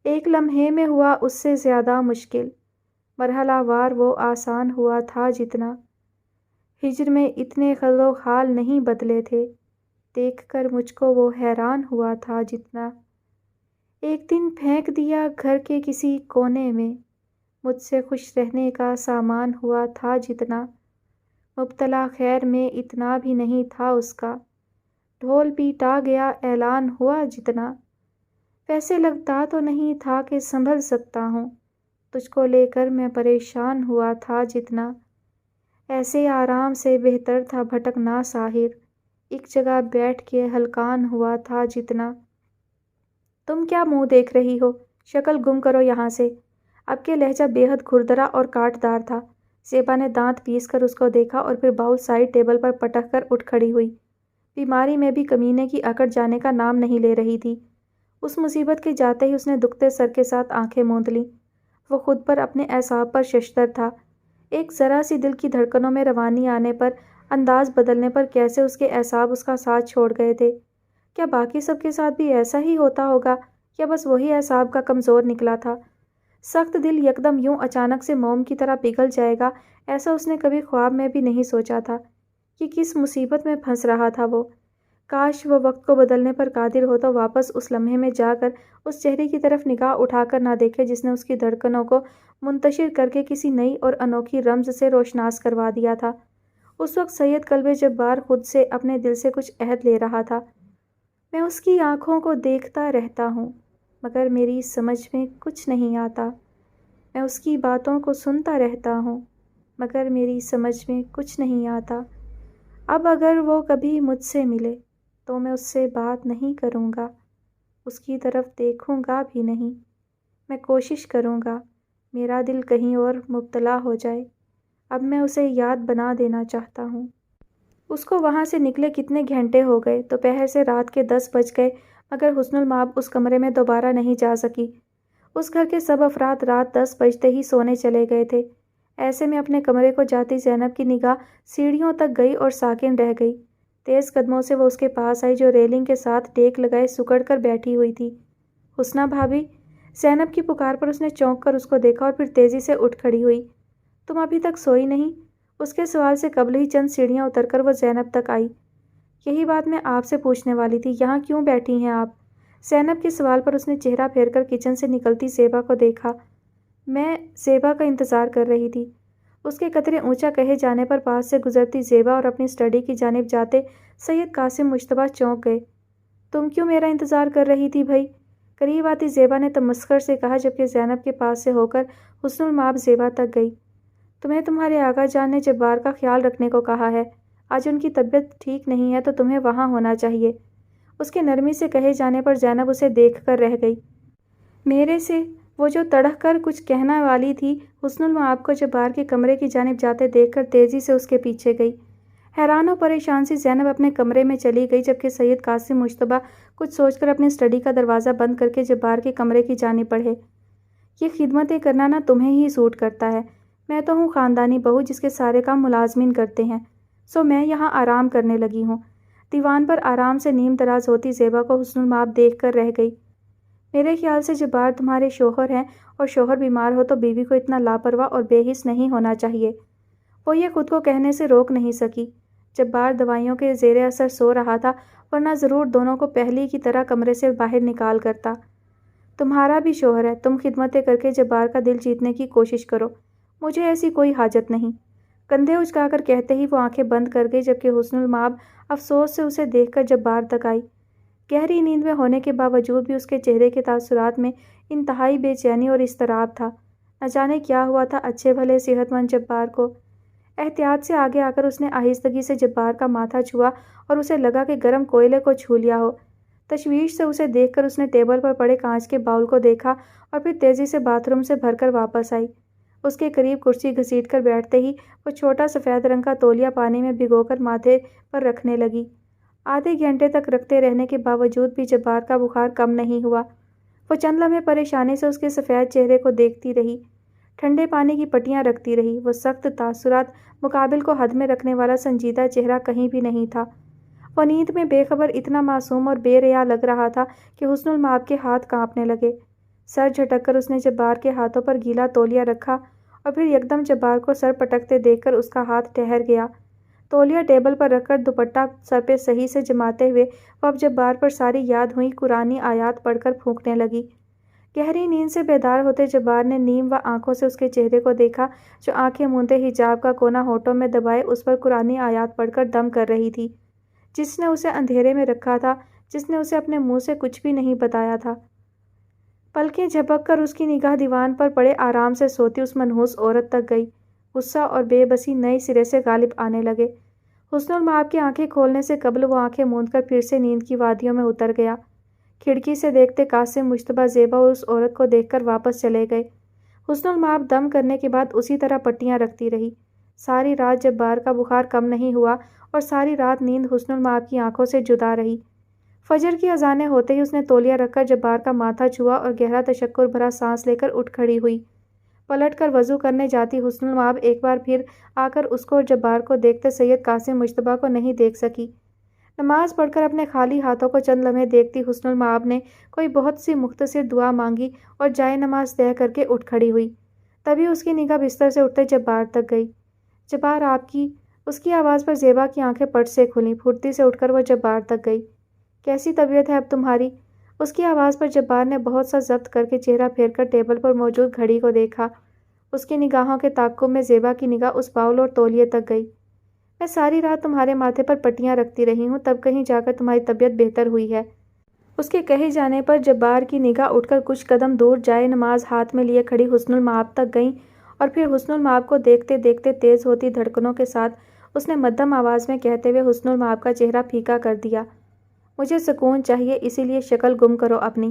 ایک لمحے میں ہوا اس سے زیادہ مشکل، مرحلہ وار وہ آسان ہوا تھا جتنا، ہجر میں اتنے خلق و خال نہیں بدلے تھے، دیکھ کر مجھ کو وہ حیران ہوا تھا جتنا، ایک دن پھینک دیا گھر کے کسی کونے میں، مجھ سے خوش رہنے کا سامان ہوا تھا جتنا، مبتلا خیر میں اتنا بھی نہیں تھا اس کا، ڈھول پیٹا گیا اعلان ہوا جتنا، ویسے لگتا تو نہیں تھا کہ سنبھل سکتا ہوں، تجھ کو لے کر میں پریشان ہوا تھا جتنا، ایسے آرام سے بہتر تھا بھٹکنا ساحر، ایک جگہ بیٹھ کے ہلکان ہوا تھا جتنا۔ تم کیا منہ دیکھ رہی ہو؟ شکل گم کرو یہاں سے۔ اب کے لہجہ بے حد کھردرا اور کاٹ دار تھا۔ زیبا نے دانت پیس کر اس کو دیکھا اور پھر باؤل سائڈ ٹیبل پر پٹک کر اٹھ کھڑی ہوئی۔ بیماری میں بھی کمینے کی اکڑ جانے کا نام نہیں لے رہی تھی۔ اس مصیبت کے جاتے ہی اس نے دکھتے سر کے ساتھ آنکھیں موند لیں۔ وہ خود پر اپنے اعصاب پر ششدر تھا۔ ایک ذرا سی دل کی دھڑکنوں میں روانی آنے پر، انداز بدلنے پر کیسے اس کے اعصاب اس کا ساتھ چھوڑ گئے تھے۔ کیا باقی سب کے ساتھ بھی ایسا ہی ہوتا ہوگا یا بس وہی اعصاب کا کمزور نکلا تھا؟ سخت دل یکدم یوں اچانک سے موم کی طرح پگھل جائے گا، ایسا اس نے کبھی خواب میں بھی نہیں سوچا تھا۔ کہ کس مصیبت میں پھنس رہا تھا وہ۔ کاش وہ وقت کو بدلنے پر قادر ہو تو واپس اس لمحے میں جا کر اس چہرے کی طرف نگاہ اٹھا کر نہ دیکھے جس نے اس کی دھڑکنوں کو منتشر کر کے کسی نئی اور انوکھی رمز سے روشناس کروا دیا تھا۔ اس وقت سید قلب جبار خود سے اپنے دل سے کچھ عہد لے رہا تھا۔ میں اس کی آنکھوں کو دیکھتا رہتا ہوں مگر میری سمجھ میں کچھ نہیں آتا، میں اس کی باتوں کو سنتا رہتا ہوں مگر میری سمجھ میں کچھ نہیں آتا۔ اب اگر وہ کبھی مجھ سے ملے تو میں اس سے بات نہیں کروں گا، اس کی طرف دیکھوں گا بھی نہیں، میں کوشش کروں گا میرا دل کہیں اور مبتلا ہو جائے۔ اب میں اسے یاد بنا دینا چاہتا ہوں۔ اس کو وہاں سے نکلے کتنے گھنٹے ہو گئے، دوپہر سے رات کے 10 بج گئے مگر حسن المآب اس کمرے میں دوبارہ نہیں جا سکی۔ اس گھر کے سب افراد رات 10 بجتے ہی سونے چلے گئے تھے۔ ایسے میں اپنے کمرے کو جاتی زینب کی نگاہ سیڑھیوں تک گئی اور ساکن رہ گئی۔ تیز قدموں سے وہ اس کے پاس آئی جو ریلنگ کے ساتھ ٹیک لگائے سکڑ کر بیٹھی ہوئی تھی۔ حسنہ بھابی! زینب کی پکار پر اس نے چونک کر اس کو دیکھا اور پھر تیزی سے اٹھ کھڑی ہوئی۔ تم ابھی تک سوئی نہیں؟ اس کے سوال سے قبل ہی چند سیڑھیاں اتر کر وہ زینب تک آئی۔ یہی بات میں آپ سے پوچھنے والی تھی، یہاں کیوں بیٹھی ہیں آپ؟ زینب کے سوال پر اس نے چہرہ پھیر کر کچن سے نکلتی زیبا کو دیکھا۔ میں زیبا کا انتظار کر رہی تھی۔ اس کے قدرے اونچا کہے جانے پر پاس سے گزرتی زیبا اور اپنی اسٹڈی کی جانب جاتے سید قاسم مجتبیٰ چونک گئے۔ تم کیوں میرا انتظار کر رہی تھی بھائی؟ قریب آتی زیبا نے تمسخر سے کہا جبکہ زینب کے پاس سے ہو کر حسن المآب زیبا تک گئی۔ تمہیں تمہارے آقا جان نے جبار کا خیال رکھنے کو کہا ہے، آج ان کی طبیعت ٹھیک نہیں ہے تو تمہیں وہاں ہونا چاہیے۔ اس کے نرمی سے کہے جانے پر زینب اسے دیکھ کر رہ گئی۔ میرے سے؟ وہ جو تڑک کر کچھ کہنا والی تھی، حسن المآب کو جبار کے کمرے کی جانب جاتے دیکھ کر تیزی سے اس کے پیچھے گئی۔ حیران و پریشان سی زینب اپنے کمرے میں چلی گئی جبکہ سید قاسم مجتبیٰ کچھ سوچ کر اپنی اسٹڈی کا دروازہ بند کر کے جبار کے کمرے کی جانب بڑھے۔ یہ خدمتیں کرنا نہ تمہیں ہی سوٹ کرتا ہے، میں تو ہوں خاندانی بہو جس کے سارے کام ملازمین کرتے ہیں، سو میں یہاں آرام کرنے لگی ہوں۔ دیوان پر آرام سے نیم دراز ہوتی زیبا کو حسن المآب دیکھ کر رہ گئی۔ میرے خیال سے جبار تمہارے شوہر ہیں اور شوہر بیمار ہو تو بیوی کو اتنا لاپرواہ اور بے حس نہیں ہونا چاہیے۔ وہ یہ خود کو کہنے سے روک نہیں سکی۔ جبار دوائیوں کے زیر اثر سو رہا تھا، ورنہ ضرور دونوں کو پہلی کی طرح کمرے سے باہر نکال کرتا۔ تمہارا بھی شوہر ہے، تم خدمتیں کر کے جبار کا دل جیتنے کی کوشش کرو، مجھے ایسی کوئی حاجت نہیں۔ کندھے اچکا کر کہتے ہی وہ آنکھیں بند کر گئی، جبکہ حسن المآب افسوس سے اسے دیکھ کر جبار تک آئی۔ گہری نیند میں ہونے کے باوجود بھی اس کے چہرے کے تاثرات میں انتہائی بے چینی اور اضطراب تھا۔ نہ جانے کیا ہوا تھا اچھے بھلے صحت مند جبار کو۔ احتیاط سے آگے آ کر اس نے آہستگی سے جبار کا ماتھا چھوا اور اسے لگا کہ گرم کوئلے کو چھو لیا ہو۔ تشویش سے اسے دیکھ کر اس نے ٹیبل پر پڑے کانچ کے باؤل کو دیکھا اور پھر تیزی سے باتھ روم سے بھر کر واپس آئی۔ اس کے قریب کرسی گھسیٹ کر بیٹھتے ہی وہ چھوٹا سفید رنگ کا تولیہ پانی میں بھگو کر ماتھے پر رکھنے لگی۔ آدھے گھنٹے تک رکھتے رہنے کے باوجود بھی جبار کا بخار کم نہیں ہوا۔ وہ چند لمحے پریشانی سے اس کے سفید چہرے کو دیکھتی رہی، ٹھنڈے پانی کی پٹیاں رکھتی رہی۔ وہ سخت تاثرات مقابل کو حد میں رکھنے والا سنجیدہ چہرہ کہیں بھی نہیں تھا۔ وہ نیند میں بے خبر اتنا معصوم اور بے ریا لگ رہا تھا کہ حسن المآب کے ہاتھ کانپنے لگے۔ سر جھٹک کر اس نے جبار کے ہاتھوں پر گیلا تولیہ رکھا اور پھر یکدم جبار کو سر پٹکتے دیکھ کر اس کا ہاتھ ٹھہر گیا۔ تولیہ ٹیبل پر رکھ کر دوپٹہ سر پہ صحیح سے جماتے ہوئے وہ اب جبار پر ساری یاد ہوئی قرآنی آیات پڑھ کر پھونکنے لگی۔ گہری نیند سے بیدار ہوتے جبار نے نیم و آنکھوں سے اس کے چہرے کو دیکھا، جو آنکھیں موندے حجاب کا کونا ہونٹوں میں دبائے اس پر قرآنی آیات پڑھ کر دم کر رہی تھی، جس نے اسے اندھیرے میں رکھا تھا، جس نے اسے اپنے منہ سے کچھ بھی نہیں بتایا تھا۔ پلکیں جھپک کر اس کی نگاہ دیوان پر پڑے آرام سے سوتی اس منحوس عورت تک گئی۔ غصہ اور بے بسی نئے سرے سے غالب آنے لگے۔ حسن المآب کی آنکھیں کھولنے سے قبل وہ آنکھیں موند کر پھر سے نیند کی وادیوں میں اتر گیا۔ کھڑکی سے دیکھتے قاسم، مجتبیٰ، زیبا اور اس عورت کو دیکھ کر واپس چلے گئے۔ حسن المآب دم کرنے کے بعد اسی طرح پٹیاں رکھتی رہی۔ ساری رات جبار کا بخار کم نہیں ہوا اور ساری رات نیند حسن المآب کی آنکھوں سے جدا رہی۔ فجر کی اذانیں ہوتے ہی اس نے تولیہ رکھ کر جبار کا ماتھا چھوا اور گہرا تشکر بھرا سانس لے کر اٹھ کھڑی ہوئی۔ پلٹ کر وضو کرنے جاتی حسن المآب ایک بار پھر آ کر اس کو اور جبار کو دیکھتے سید قاسم مجتبیٰ کو نہیں دیکھ سکی۔ نماز پڑھ کر اپنے خالی ہاتھوں کو چند لمحے دیکھتی حسن المآب نے کوئی بہت سی مختصر دعا مانگی اور جائے نماز طے کر کے اٹھ کھڑی ہوئی۔ تبھی اس کی نگاہ بستر سے اٹھتے جبار تک گئی۔ جبار آپ کی، اس کی آواز پر زیبا کی آنکھیں پٹ سے کھلیں۔ پھرتی سے اٹھ کر وہ جبار تک گئی۔ کیسی طبیعت ہے اب تمہاری؟ اس کی آواز پر جبار نے بہت سا ضبط کر کے چہرہ پھیر کر ٹیبل پر موجود گھڑی کو دیکھا۔ اس کی نگاہوں کے تعاقب میں زیبا کی نگاہ اس باؤل اور تولیے تک گئی۔ میں ساری رات تمہارے ماتھے پر پٹیاں رکھتی رہی ہوں، تب کہیں جا کر تمہاری طبیعت بہتر ہوئی ہے۔ اس کے کہے جانے پر جبار کی نگاہ اٹھ کر کچھ قدم دور جائے نماز ہاتھ میں لیے کھڑی حسن المآب تک گئیں اور پھر حسن المآب کو دیکھتے دیکھتے تیز ہوتی دھڑکنوں کے ساتھ اس نے مدھم آواز میں کہتے ہوئے حسن المآب کا چہرہ پھیکا کر دیا، مجھے سکون چاہیے، اسی لیے شکل گم کرو اپنی۔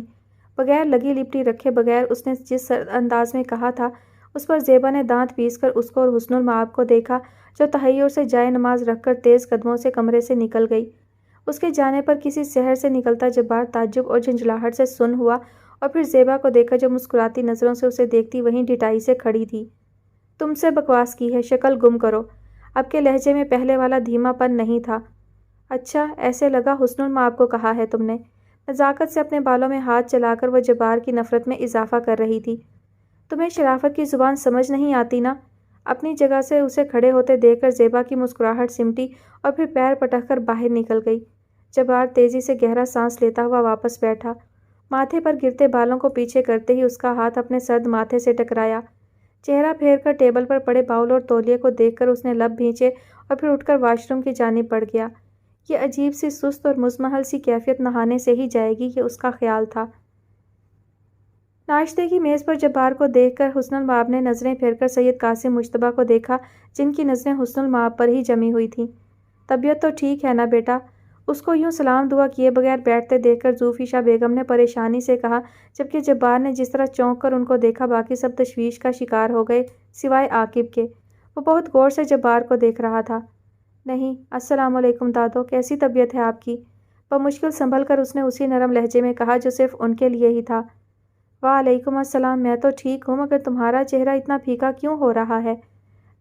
بغیر لگی لپٹی رکھے بغیر اس نے جس انداز میں کہا تھا، اس پر زیبا نے دانت پیس کر اس کو اور حسن المآب کو دیکھا، جو تحیر سے جائے نماز رکھ کر تیز قدموں سے کمرے سے نکل گئی۔ اس کے جانے پر کسی شہر سے نکلتا جبار تعجب اور جھنجھلاہٹ سے سن ہوا اور پھر زیبا کو دیکھا جو مسکراتی نظروں سے اسے دیکھتی وہیں ڈٹائی سے کھڑی تھی۔ تم سے بکواس کی ہے، شکل گم کرو۔ اب کے لہجے میں پہلے والا دھیما پن نہیں تھا۔ اچھا، ایسے لگا حسن المآب کو کہا ہے تم نے؟ نزاکت سے اپنے بالوں میں ہاتھ چلا کر وہ جبار کی نفرت میں اضافہ کر رہی تھی۔ تمہیں شرافت کی زبان سمجھ نہیں آتی نا؟ اپنی جگہ سے اسے کھڑے ہوتے دیکھ کر زیبا کی مسکراہٹ سمٹی اور پھر پیر پٹک کر باہر نکل گئی۔ جبار تیزی سے گہرا سانس لیتا ہوا واپس بیٹھا۔ ماتھے پر گرتے بالوں کو پیچھے کرتے ہی اس کا ہاتھ اپنے سرد ماتھے سے ٹکرایا۔ چہرہ پھیر کر ٹیبل پر پڑے باؤل اور تولیے کو دیکھ کر اس نے لب بھینچے اور پھر اٹھ کر واش روم کی جانب بڑھ گیا۔ یہ عجیب سی سست اور مزمحل سی کیفیت نہانے سے ہی جائے گی، یہ اس کا خیال تھا۔ ناشتے کی میز پر جبار کو دیکھ کر حسن المآب نے نظریں پھیر کر سید قاسم مجتبیٰ کو دیکھا، جن کی نظریں حسن المآب پر ہی جمی ہوئی تھیں۔ طبیعت تو ٹھیک ہے نا بیٹا؟ اس کو یوں سلام دعا کیے بغیر بیٹھتے دیکھ کر زوفیشا بیگم نے پریشانی سے کہا، جبکہ جبار نے جس طرح چونک کر ان کو دیکھا باقی سب تشویش کا شکار ہو گئے سوائے عاقب کے۔ وہ بہت غور سے جبار کو دیکھ رہا تھا۔ نہیں، السلام علیکم دادو، کیسی طبیعت ہے آپ کی؟ بمشکل سنبھل کر اس نے اسی نرم لہجے میں کہا جو صرف ان کے لیے ہی تھا۔ وعلیکم السلام، میں تو ٹھیک ہوں، مگر تمہارا چہرہ اتنا پھیکا کیوں ہو رہا ہے؟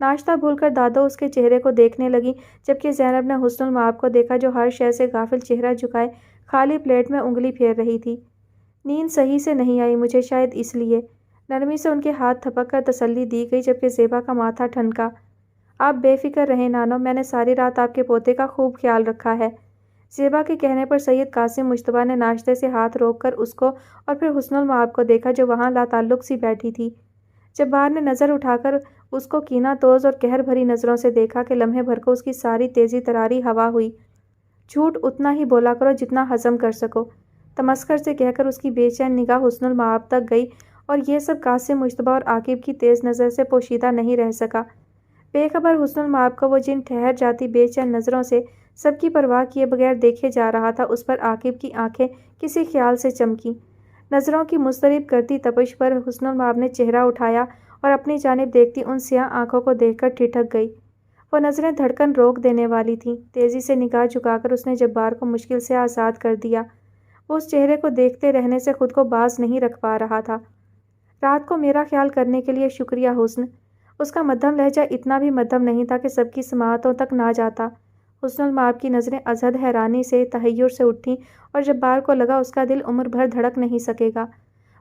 ناشتہ بھول کر دادو اس کے چہرے کو دیکھنے لگی، جبکہ زینب نے حسن المآب کو دیکھا جو ہر شے سے غافل چہرہ جھکائے خالی پلیٹ میں انگلی پھیر رہی تھی۔ نیند صحیح سے نہیں آئی مجھے، شاید اس لیے۔ نرمی سے ان کے ہاتھ تھپک کر تسلی دی گئی، جبکہ زیبا کا ماتھا ٹھنکا۔ آپ بے فکر رہیں نانو، میں نے ساری رات آپ کے پوتے کا خوب خیال رکھا ہے۔ زیبا کے کہنے پر سید قاسم مجتبیٰ نے ناشتے سے ہاتھ روک کر اس کو اور پھر حسن المآب کو دیکھا جو وہاں لاتعلق سی بیٹھی تھی۔ جبار نے نظر اٹھا کر اس کو کینہ توز اور قہر بھری نظروں سے دیکھا کہ لمحے بھر کو اس کی ساری تیزی تراری ہوا ہوئی۔ جھوٹ اتنا ہی بولا کرو جتنا ہضم کر سکو، تمسخر سے کہہ کر اس کی بے چین نگاہ حسن المآب تک گئی اور یہ سب قاسم مجتبیٰ اور عاقب کی تیز نظر سے پوشیدہ نہیں رہ سکا۔ بے خبر حسن المآب کو وہ جن ٹھہر جاتی بے چین نظروں سے سب کی پرواہ کیے بغیر دیکھے جا رہا تھا، اس پر عاقب کی آنکھیں کسی خیال سے چمکیں۔ نظروں کی مضطرب کرتی تپش پر حسن المآب نے چہرہ اٹھایا اور اپنی جانب دیکھتی ان سیاہ آنکھوں کو دیکھ کر ٹھٹک گئی۔ وہ نظریں دھڑکن روک دینے والی تھیں۔ تیزی سے نگاہ جھکا کر اس نے جبار کو مشکل سے آزاد کر دیا۔ وہ اس چہرے کو دیکھتے رہنے سے خود کو باز نہیں رکھ پا رہا تھا۔ رات کو میرا خیال کرنے کے لیے شکریہ حسن۔ اس کا مدھم لہجہ اتنا بھی مدھم نہیں تھا کہ سب کی سماعتوں تک نہ جاتا۔ حسن المآب کی نظریں ازحد حیرانی سے تحیر سے اٹھیں اور جبار کو لگا اس کا دل عمر بھر دھڑک نہیں سکے گا۔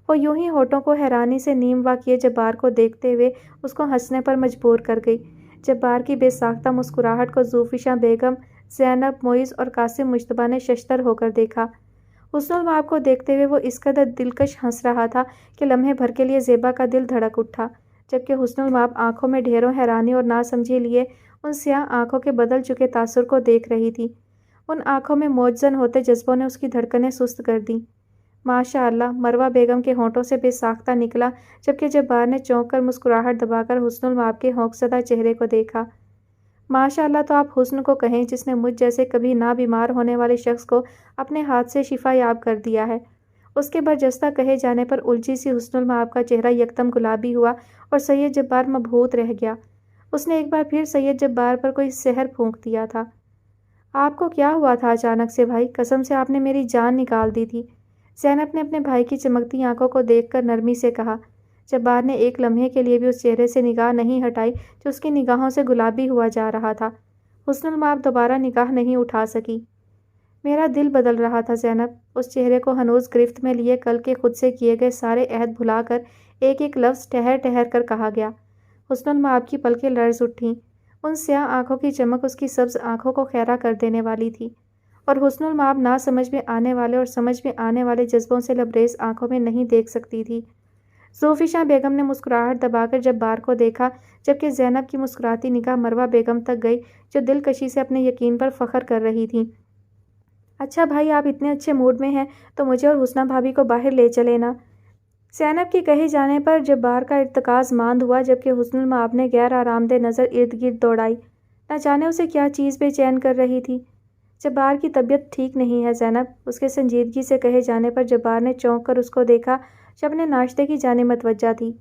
وہ یوں ہی ہونٹوں کو حیرانی سے نیم وا کیے جبار کو دیکھتے ہوئے اس کو ہنسنے پر مجبور کر گئی۔ جبار کی بے ساختہ مسکراہٹ کو ذوفشاں بیگم، زینب، معیز اور قاسم مجتبیٰ نے ششدر ہو کر دیکھا۔ حسن المآب کو دیکھتے ہوئے وہ اس قدر دلکش ہنس رہا تھا کہ لمحے بھر کے لیے زیبا کا دل دھڑک اٹھا، جبکہ حسن المآب آنکھوں میں ڈھیروں حیرانی اور ناسمجھی لیے ان سیاہ آنکھوں کے بدل چکے تاثر کو دیکھ رہی تھی۔ ان آنکھوں میں موجزن ہوتے جذبوں نے اس کی دھڑکنیں سست کر دیں۔ ماشاء اللہ، مروہ بیگم کے ہونٹوں سے بے ساختہ نکلا، جبکہ جبار نے چونک کر مسکراہٹ دبا کر حسن المآب کے ہوکزدہ چہرے کو دیکھا۔ ماشاء اللہ تو آپ حسن کو کہیں جس نے مجھ جیسے کبھی نہ بیمار ہونے والے شخص کو اپنے ہاتھ سے شفا یاب کر دیا ہے۔ اس کے برجستہ کہے جانے پر الجھی سی حسن المآب کا چہرہ یکدم گلابی ہوا اور سید جبار مبہوت رہ گیا۔ اس نے ایک بار پھر سید جبار پر کوئی سحر پھونک دیا تھا۔ آپ کو کیا ہوا تھا اچانک سے بھائی؟ قسم سے آپ نے میری جان نکال دی تھی۔ زینب نے اپنے بھائی کی چمکتی آنکھوں کو دیکھ کر نرمی سے کہا۔ جبار نے ایک لمحے کے لیے بھی اس چہرے سے نگاہ نہیں ہٹائی جو اس کی نگاہوں سے گلابی ہوا جا رہا تھا۔ حسن المآب دوبارہ نگاہ نہیں اٹھا سکی۔ میرا دل بدل رہا تھا زینب، اس چہرے کو ہنوز گرفت میں لیے کل کے خود سے کیے گئے سارے عہد بھلا کر ایک ایک لفظ ٹھہر ٹھہر کر کہا گیا۔ حسن المآب کی پلکیں لرز اٹھیں۔ ان سیاہ آنکھوں کی چمک اس کی سبز آنکھوں کو خیرہ کر دینے والی تھی، اور حسن المآب نہ سمجھ میں آنے والے اور سمجھ میں آنے والے جذبوں سے لبریز آنکھوں میں نہیں دیکھ سکتی تھی۔ ذوفشاں بیگم نے مسکراہٹ دبا کر جبار کو دیکھا، جبکہ زینب کی مسکراتی نگاہ مروہ بیگم تک گئی جو دلکشی سے اپنے یقین پر فخر کر رہی تھیں۔ اچھا بھائی، آپ اتنے اچھے موڈ میں ہیں تو مجھے اور حسنہ بھابھی کو باہر لے چلے نا۔ زینب کے کہے جانے پر جبار کا ارتکاز ماند ہوا، جبکہ حسن المآب نے غیر آرام دہ نظر ارد گرد دوڑائی۔ نہ جانے اسے کیا چیز بے چین کر رہی تھی۔ جبار کی طبیعت ٹھیک نہیں ہے زینب، اس کے سنجیدگی سے کہے جانے پر جبار نے چونک کر اس کو دیکھا جو اپنے ناشتے کی جانب متوجہ تھی۔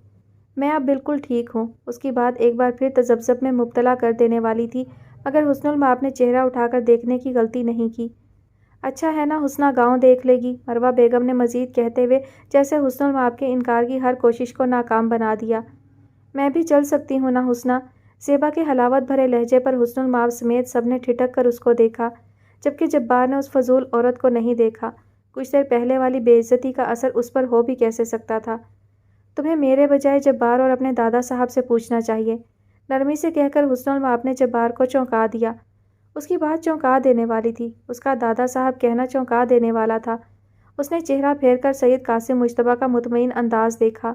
میں اب بالکل ٹھیک ہوں۔ اس کی بات ایک بار پھر تذبذب میں مبتلا کر دینے والی تھی، مگر حسن المآب نے چہرہ اٹھا کر دیکھنے کی غلطی نہیں کی۔ اچھا ہے نا، حسنہ گاؤں دیکھ لے گی، مروہ بیگم نے مزید کہتے ہوئے جیسے حسن المآب کے انکار کی ہر کوشش کو ناکام بنا دیا۔ میں بھی چل سکتی ہوں نا حسنہ؟ زیبا کے حلاوت بھرے لہجے پر حسن المآب سمیت سب نے ٹھٹک کر اس کو دیکھا، جبکہ جبار نے اس فضول عورت کو نہیں دیکھا۔ کچھ دیر پہلے والی بے عزتی کا اثر اس پر ہو بھی کیسے سکتا تھا؟ تمہیں میرے بجائے جبار اور اپنے دادا صاحب سے پوچھنا چاہیے، نرمی سے کہہ کر حسن المآب نے جبار کو چونکا دیا۔ اس کی بات چونکا دینے والی تھی، اس کا دادا صاحب کہنا چونکا دینے والا تھا۔ اس نے چہرہ پھیر کر سید قاسم مجتبیٰ کا مطمئن انداز دیکھا۔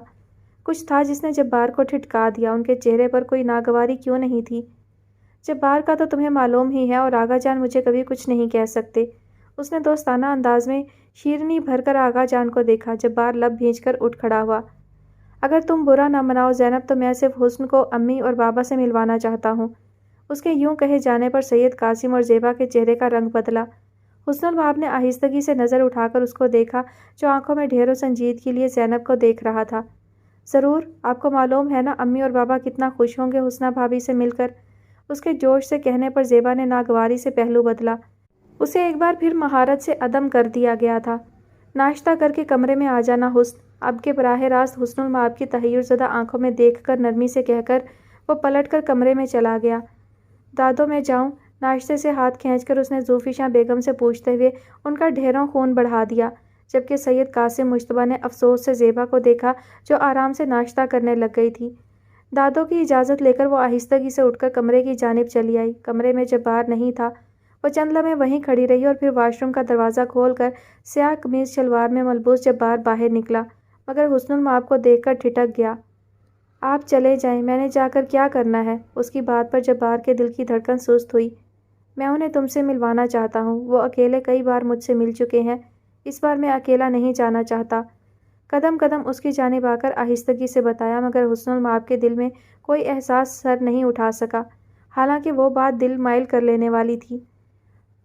کچھ تھا جس نے جبار کو ٹھٹکا دیا، ان کے چہرے پر کوئی ناگواری کیوں نہیں تھی؟ جبار کا تو تمہیں معلوم ہی ہے، اور آغا جان مجھے کبھی کچھ نہیں کہہ سکتے۔ اس نے دوستانہ انداز میں شیرنی بھر کر آغا جان کو دیکھا۔ جبار لب بھینچ کر اٹھ کھڑا ہوا۔ اگر تم برا نہ مناؤ زینب تو میں صرف حسن کو امی اور بابا سے ملوانا چاہتا ہوں۔ اس کے یوں کہے جانے پر سید قاسم اور زیبا کے چہرے کا رنگ بدلا۔ حسن المآب نے آہستگی سے نظر اٹھا کر اس کو دیکھا جو آنکھوں میں ڈھیروں سنجیدگی لیے زینب کو دیکھ رہا تھا۔ ضرور، آپ کو معلوم ہے نا امی اور بابا کتنا خوش ہوں گے حسنہ بھابھی سے مل کر۔ اس کے جوش سے کہنے پر زیبا نے ناگواری سے پہلو بدلا۔ اسے ایک بار پھر مہارت سے عدم کر دیا گیا تھا۔ ناشتہ کر کے کمرے میں آ جانا حسن، اب کے براہ راست حسن المآب کی تحیر زدہ آنکھوں میں دیکھ کر نرمی سے کہہ کر وہ پلٹ کر کمرے میں چلا گیا۔ دادو میں جاؤں؟ ناشتے سے ہاتھ کھینچ کر اس نے ذوفشاں بیگم سے پوچھتے ہوئے ان کا ڈھیروں خون بڑھا دیا، جبکہ سید قاسم مجتبیٰ نے افسوس سے زیبا کو دیکھا جو آرام سے ناشتہ کرنے لگ گئی تھی۔ دادوں کی اجازت لے کر وہ آہستگی سے اٹھ کر کمرے کی جانب چلی آئی۔ کمرے میں جبار نہیں تھا۔ وہ چند لمحے وہیں کھڑی رہی اور پھر واش روم کا دروازہ کھول کر سیاہ قمیض شلوار میں ملبوس جبار باہر نکلا، مگر حسن المآب کو دیکھ کر ٹھٹک گیا۔ آپ چلے جائیں، میں نے جا کر کیا کرنا ہے؟ اس کی بات پر جبار کے دل کی دھڑکن سست ہوئی۔ میں انہیں تم سے ملوانا چاہتا ہوں۔ وہ اکیلے کئی بار مجھ سے مل چکے ہیں، اس بار میں اکیلا نہیں جانا چاہتا۔ قدم قدم اس کی جانب آ کر آہستگی سے بتایا، مگر حسن المآب کے دل میں کوئی احساس سر نہیں اٹھا سکا، حالانکہ وہ بات دل مائل کر لینے والی تھی۔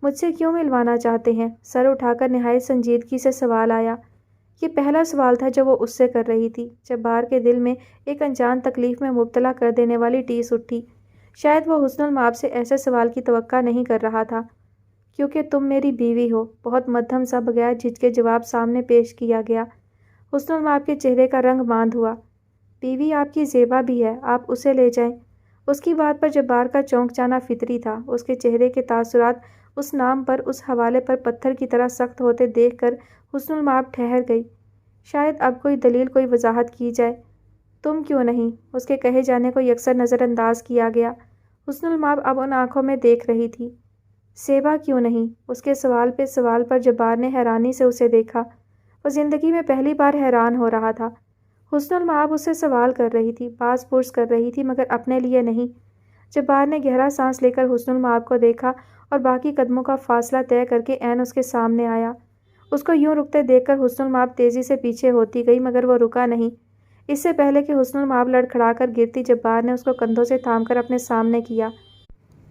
مجھ سے کیوں ملوانا چاہتے ہیں؟ سر اٹھا کر نہایت سنجیدگی سے سوال آیا۔ یہ پہلا سوال تھا جو وہ اس سے کر رہی تھی۔ جبار کے دل میں ایک انجان تکلیف میں مبتلا کر دینے والی ٹیس اٹھی۔ شاید وہ حسن المآب سے ایسے سوال کی توقع نہیں کر رہا تھا۔ کیونکہ تم میری بیوی ہو، بہت مدھم سا بغیر جھجکے جواب سامنے پیش کیا گیا۔ حسن المآب کے چہرے کا رنگ ماند ہوا۔ بیوی آپ کی زیبا بھی ہے، آپ اسے لے جائیں۔ اس کی بات پر جبار کا چونک جانا فطری تھا۔ اس کے چہرے کے تاثرات اس نام پر، اس حوالے پر پتھر کی طرح سخت ہوتے دیکھ کر حسن المآب ٹھہر گئی۔ شاید اب کوئی دلیل، کوئی وضاحت کی جائے۔ تم کیوں نہیں؟ اس کے کہے جانے کو یکسر نظر انداز کیا گیا۔ حسن المآب اب ان آنکھوں میں دیکھ رہی تھی۔ زیبا کیوں نہیں؟ اس کے سوال پہ سوال پر جبار نے حیرانی سے اسے دیکھا۔ وہ زندگی میں پہلی بار حیران ہو رہا تھا۔ حسن المآب اس سے سوال کر رہی تھی، باز پرس کر رہی تھی، مگر اپنے لیے نہیں۔ جبار نے گہرا سانس لے کر حسن المآب کو دیکھا اور باقی قدموں کا فاصلہ طے کر کے عین اس کے سامنے آیا۔ اس کو یوں رکتے دیکھ کر حسن المآب تیزی سے پیچھے ہوتی گئی، مگر وہ رکا نہیں۔ اس سے پہلے کہ حسن المآب لڑکھڑا کر گرتی، جبار نے اس کو کندھوں سے تھام کر اپنے سامنے کیا۔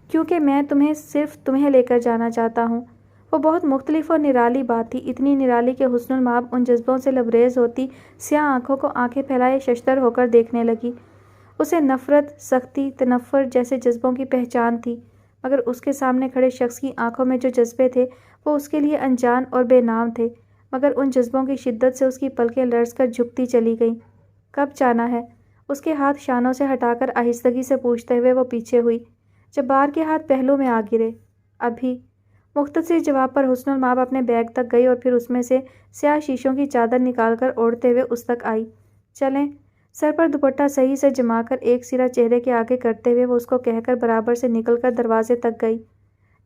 کیونکہ میں صرف تمہیں لے کر جانا چاہتا ہوں۔ وہ بہت مختلف اور نرالی بات تھی، اتنی نرالی کہ حسن المآب ان جذبوں سے لبریز ہوتی سیاہ آنکھوں کو آنکھیں پھیلائے ششدر ہو کر دیکھنے لگی۔ اسے نفرت، سختی، تنفر جیسے جذبوں کی پہچان تھی، مگر اس کے سامنے کھڑے شخص کی آنکھوں میں جو جذبے تھے وہ اس کے لیے انجان اور بے نام تھے، مگر ان جذبوں کی شدت سے اس کی پلکیں لرز کر جھکتی چلی گئیں۔ کب جانا ہے؟ اس کے ہاتھ شانوں سے ہٹا کر آہستگی سے پوچھتے ہوئے وہ پیچھے ہوئی۔ جبار کے ہاتھ پہلو میں آ گرے۔ ابھی۔ مختصر جواب پر حسن المآب اپنے بیگ تک گئی اور پھر اس میں سے سیاہ شیشوں کی چادر نکال کر اوڑھتے ہوئے اس تک آئی۔ چلیں۔ سر پر دوپٹہ صحیح سے جما کر ایک سرا چہرے کے آگے کرتے ہوئے وہ اس کو کہہ کر برابر سے نکل کر دروازے تک گئی۔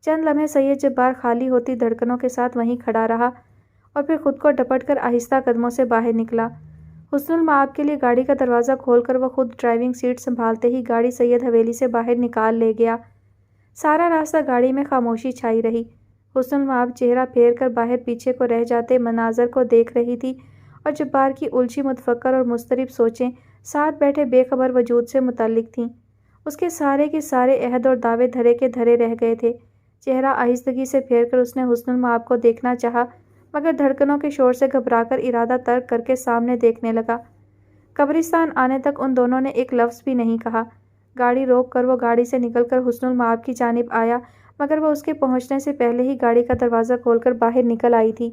چند لمحے سید جبار خالی ہوتی دھڑکنوں کے ساتھ وہیں کھڑا رہا اور پھر خود کو ڈپٹ کر آہستہ قدموں سے باہر نکلا۔ حسن المآب کے لیے گاڑی کا دروازہ کھول کر وہ خود ڈرائیونگ سیٹ سنبھالتے ہی گاڑی سید حویلی سے باہر نکال لے گیا۔ سارا راستہ گاڑی میں خاموشی چھائی رہی۔ حسن المآب چہرہ پھیر کر باہر پیچھے کو رہ جاتے مناظر کو دیکھ رہی تھی اور جبار کی الجھی متفکر اور مضطرب سوچیں ساتھ بیٹھے بے خبر وجود سے متعلق تھیں۔ اس کے سارے عہد اور دعوے دھرے کے دھرے رہ گئے تھے۔ چہرہ آہستگی سے پھیر کر اس نے حسن المآب کو دیکھنا چاہا، مگر دھڑکنوں کے شور سے گھبرا کر ارادہ ترک کر کے سامنے دیکھنے لگا۔ قبرستان آنے تک ان دونوں نے ایک لفظ بھی نہیں کہا۔ گاڑی روک کر وہ گاڑی سے نکل کر حسن المآب کی جانب آیا، مگر وہ اس کے پہنچنے سے پہلے ہی گاڑی کا دروازہ کھول کر باہر نکل آئی تھی۔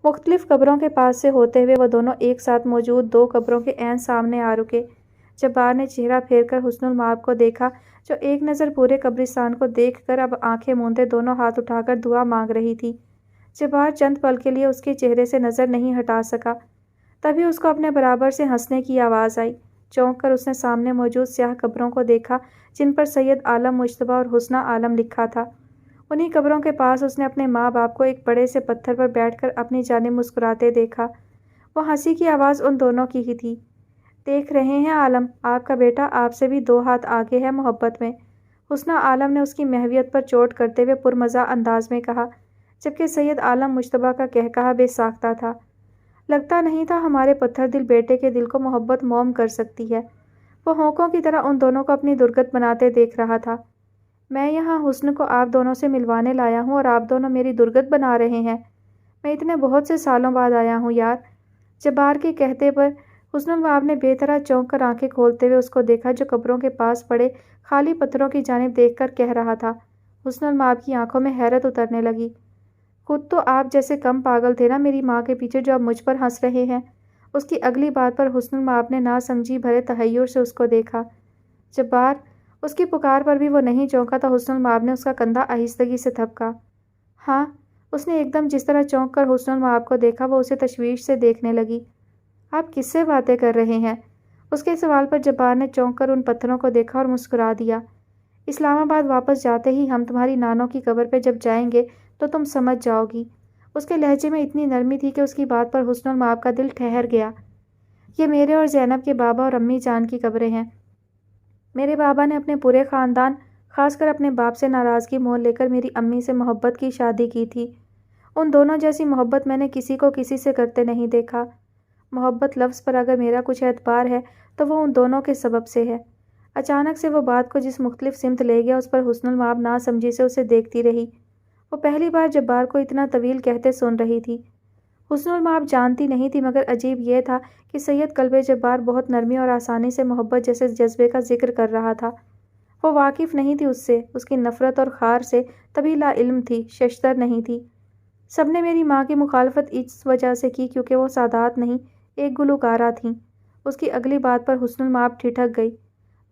مختلف قبروں کے پاس سے ہوتے ہوئے وہ دونوں ایک ساتھ موجود دو قبروں کے عین سامنے آ رکے۔ جبار نے چہرہ پھیر کر حسن المآب کو دیکھا، جو ایک نظر پورے قبرستان کو دیکھ کر اب آنکھیں موندے دونوں ہاتھ اٹھا کر دعا مانگ رہی تھی۔ جبار چند پل کے لیے اس کے چہرے سے نظر نہیں ہٹا سکا۔ تبھی اس کو اپنے برابر سے ہنسنے کی آواز آئی۔ چونک کر اس نے سامنے موجود سیاہ قبروں کو دیکھا جن پر سید عالم مجتبیٰ اور حسنہ عالم لکھا تھا۔ انہی قبروں کے پاس اس نے اپنے ماں باپ کو ایک بڑے سے پتھر پر بیٹھ کر اپنی جانب مسکراتے دیکھا۔ وہ ہنسی کی آواز ان دونوں کی ہی تھی۔ دیکھ رہے ہیں عالم، آپ کا بیٹا آپ سے بھی 2 ہاتھ آگے ہے محبت میں، حسنہ عالم نے اس کی محویت پر چوٹ کرتے ہوئے پرمزاح انداز میں کہا، جبکہ سید عالم مجتبیٰ کا قہقہہ بے ساختہ تھا۔ لگتا نہیں تھا ہمارے پتھر دل بیٹے کے دل کو محبت موم کر سکتی ہے۔ وہ ہونکوں کی طرح ان دونوں کو اپنی درگت بناتے دیکھ رہا تھا۔ میں یہاں حسن کو آپ دونوں سے ملوانے لایا ہوں اور آپ دونوں میری درگت بنا رہے ہیں۔ میں اتنے بہت سے سالوں بعد آیا ہوں یار۔ جبار کے کہتے پر حسن المآب نے بے طرح چونک کر آنکھیں کھولتے ہوئے اس کو دیکھا، جو قبروں کے پاس پڑے خالی پتھروں کی جانب دیکھ کر کہہ رہا تھا۔ حسن المآب کی آنکھوں میں حیرت اترنے لگی۔ خود تو آپ جیسے کم پاگل تھے نا میری ماں کے پیچھے، جو اب مجھ پر ہنس رہے ہیں۔ اس کی اگلی بات پر حسن المآب نے ناسمجھی بھرے تحیر سے اس کو دیکھا۔ جبار! اس کی پکار پر بھی وہ نہیں چونکا تھا۔ حسن المآب نے اس کا کندھا آہستگی سے تھپکا۔ ہاں؟ اس نے ایک دم جس طرح چونک کر حسن المآب کو دیکھا، وہ اسے تشویش سے دیکھنے لگی۔ آپ کس سے باتیں کر رہے ہیں؟ اس کے سوال پر جبار نے چونک کر ان پتھروں کو دیکھا اور مسکرا دیا۔ اسلام آباد واپس جاتے ہی ہم تمہاری نانوں کی قبر پہ جب جائیں گے تو تم سمجھ جاؤ گی۔ اس کے لہجے میں اتنی نرمی تھی کہ اس کی بات پر حسن المآب کا دل ٹھہر گیا۔ یہ میرے اور زینب کے بابا اور امی جان کی قبریں ہیں۔ میرے بابا نے اپنے پورے خاندان، خاص کر اپنے باپ سے ناراضگی مول لے کر میری امی سے محبت کی شادی کی تھی۔ ان دونوں جیسی محبت میں نے کسی کو کسی سے کرتے نہیں دیکھا۔ محبت لفظ پر اگر میرا کچھ اعتبار ہے تو وہ ان دونوں کے سبب سے ہے۔ اچانک سے وہ بات کو جس مختلف سمت لے گیا، اس پر حسن المآب نا سمجھی سے اسے دیکھتی رہی۔ وہ پہلی بار جبار کو اتنا طویل کہتے سن رہی تھی۔ حسن المآب جانتی نہیں تھی، مگر عجیب یہ تھا کہ سید قلب جبار بہت نرمی اور آسانی سے محبت جیسے جذبے کا ذکر کر رہا تھا۔ وہ واقف نہیں تھی اس سے، اس کی نفرت اور خار سے، تبھی لا علم تھی، ششدر نہیں تھی۔ سب نے میری ماں کی مخالفت اس وجہ سے کی کیونکہ وہ سادات نہیں، ایک گلوکارہ تھیں۔ اس کی اگلی بات پر حسن المآب ٹھٹک گئی۔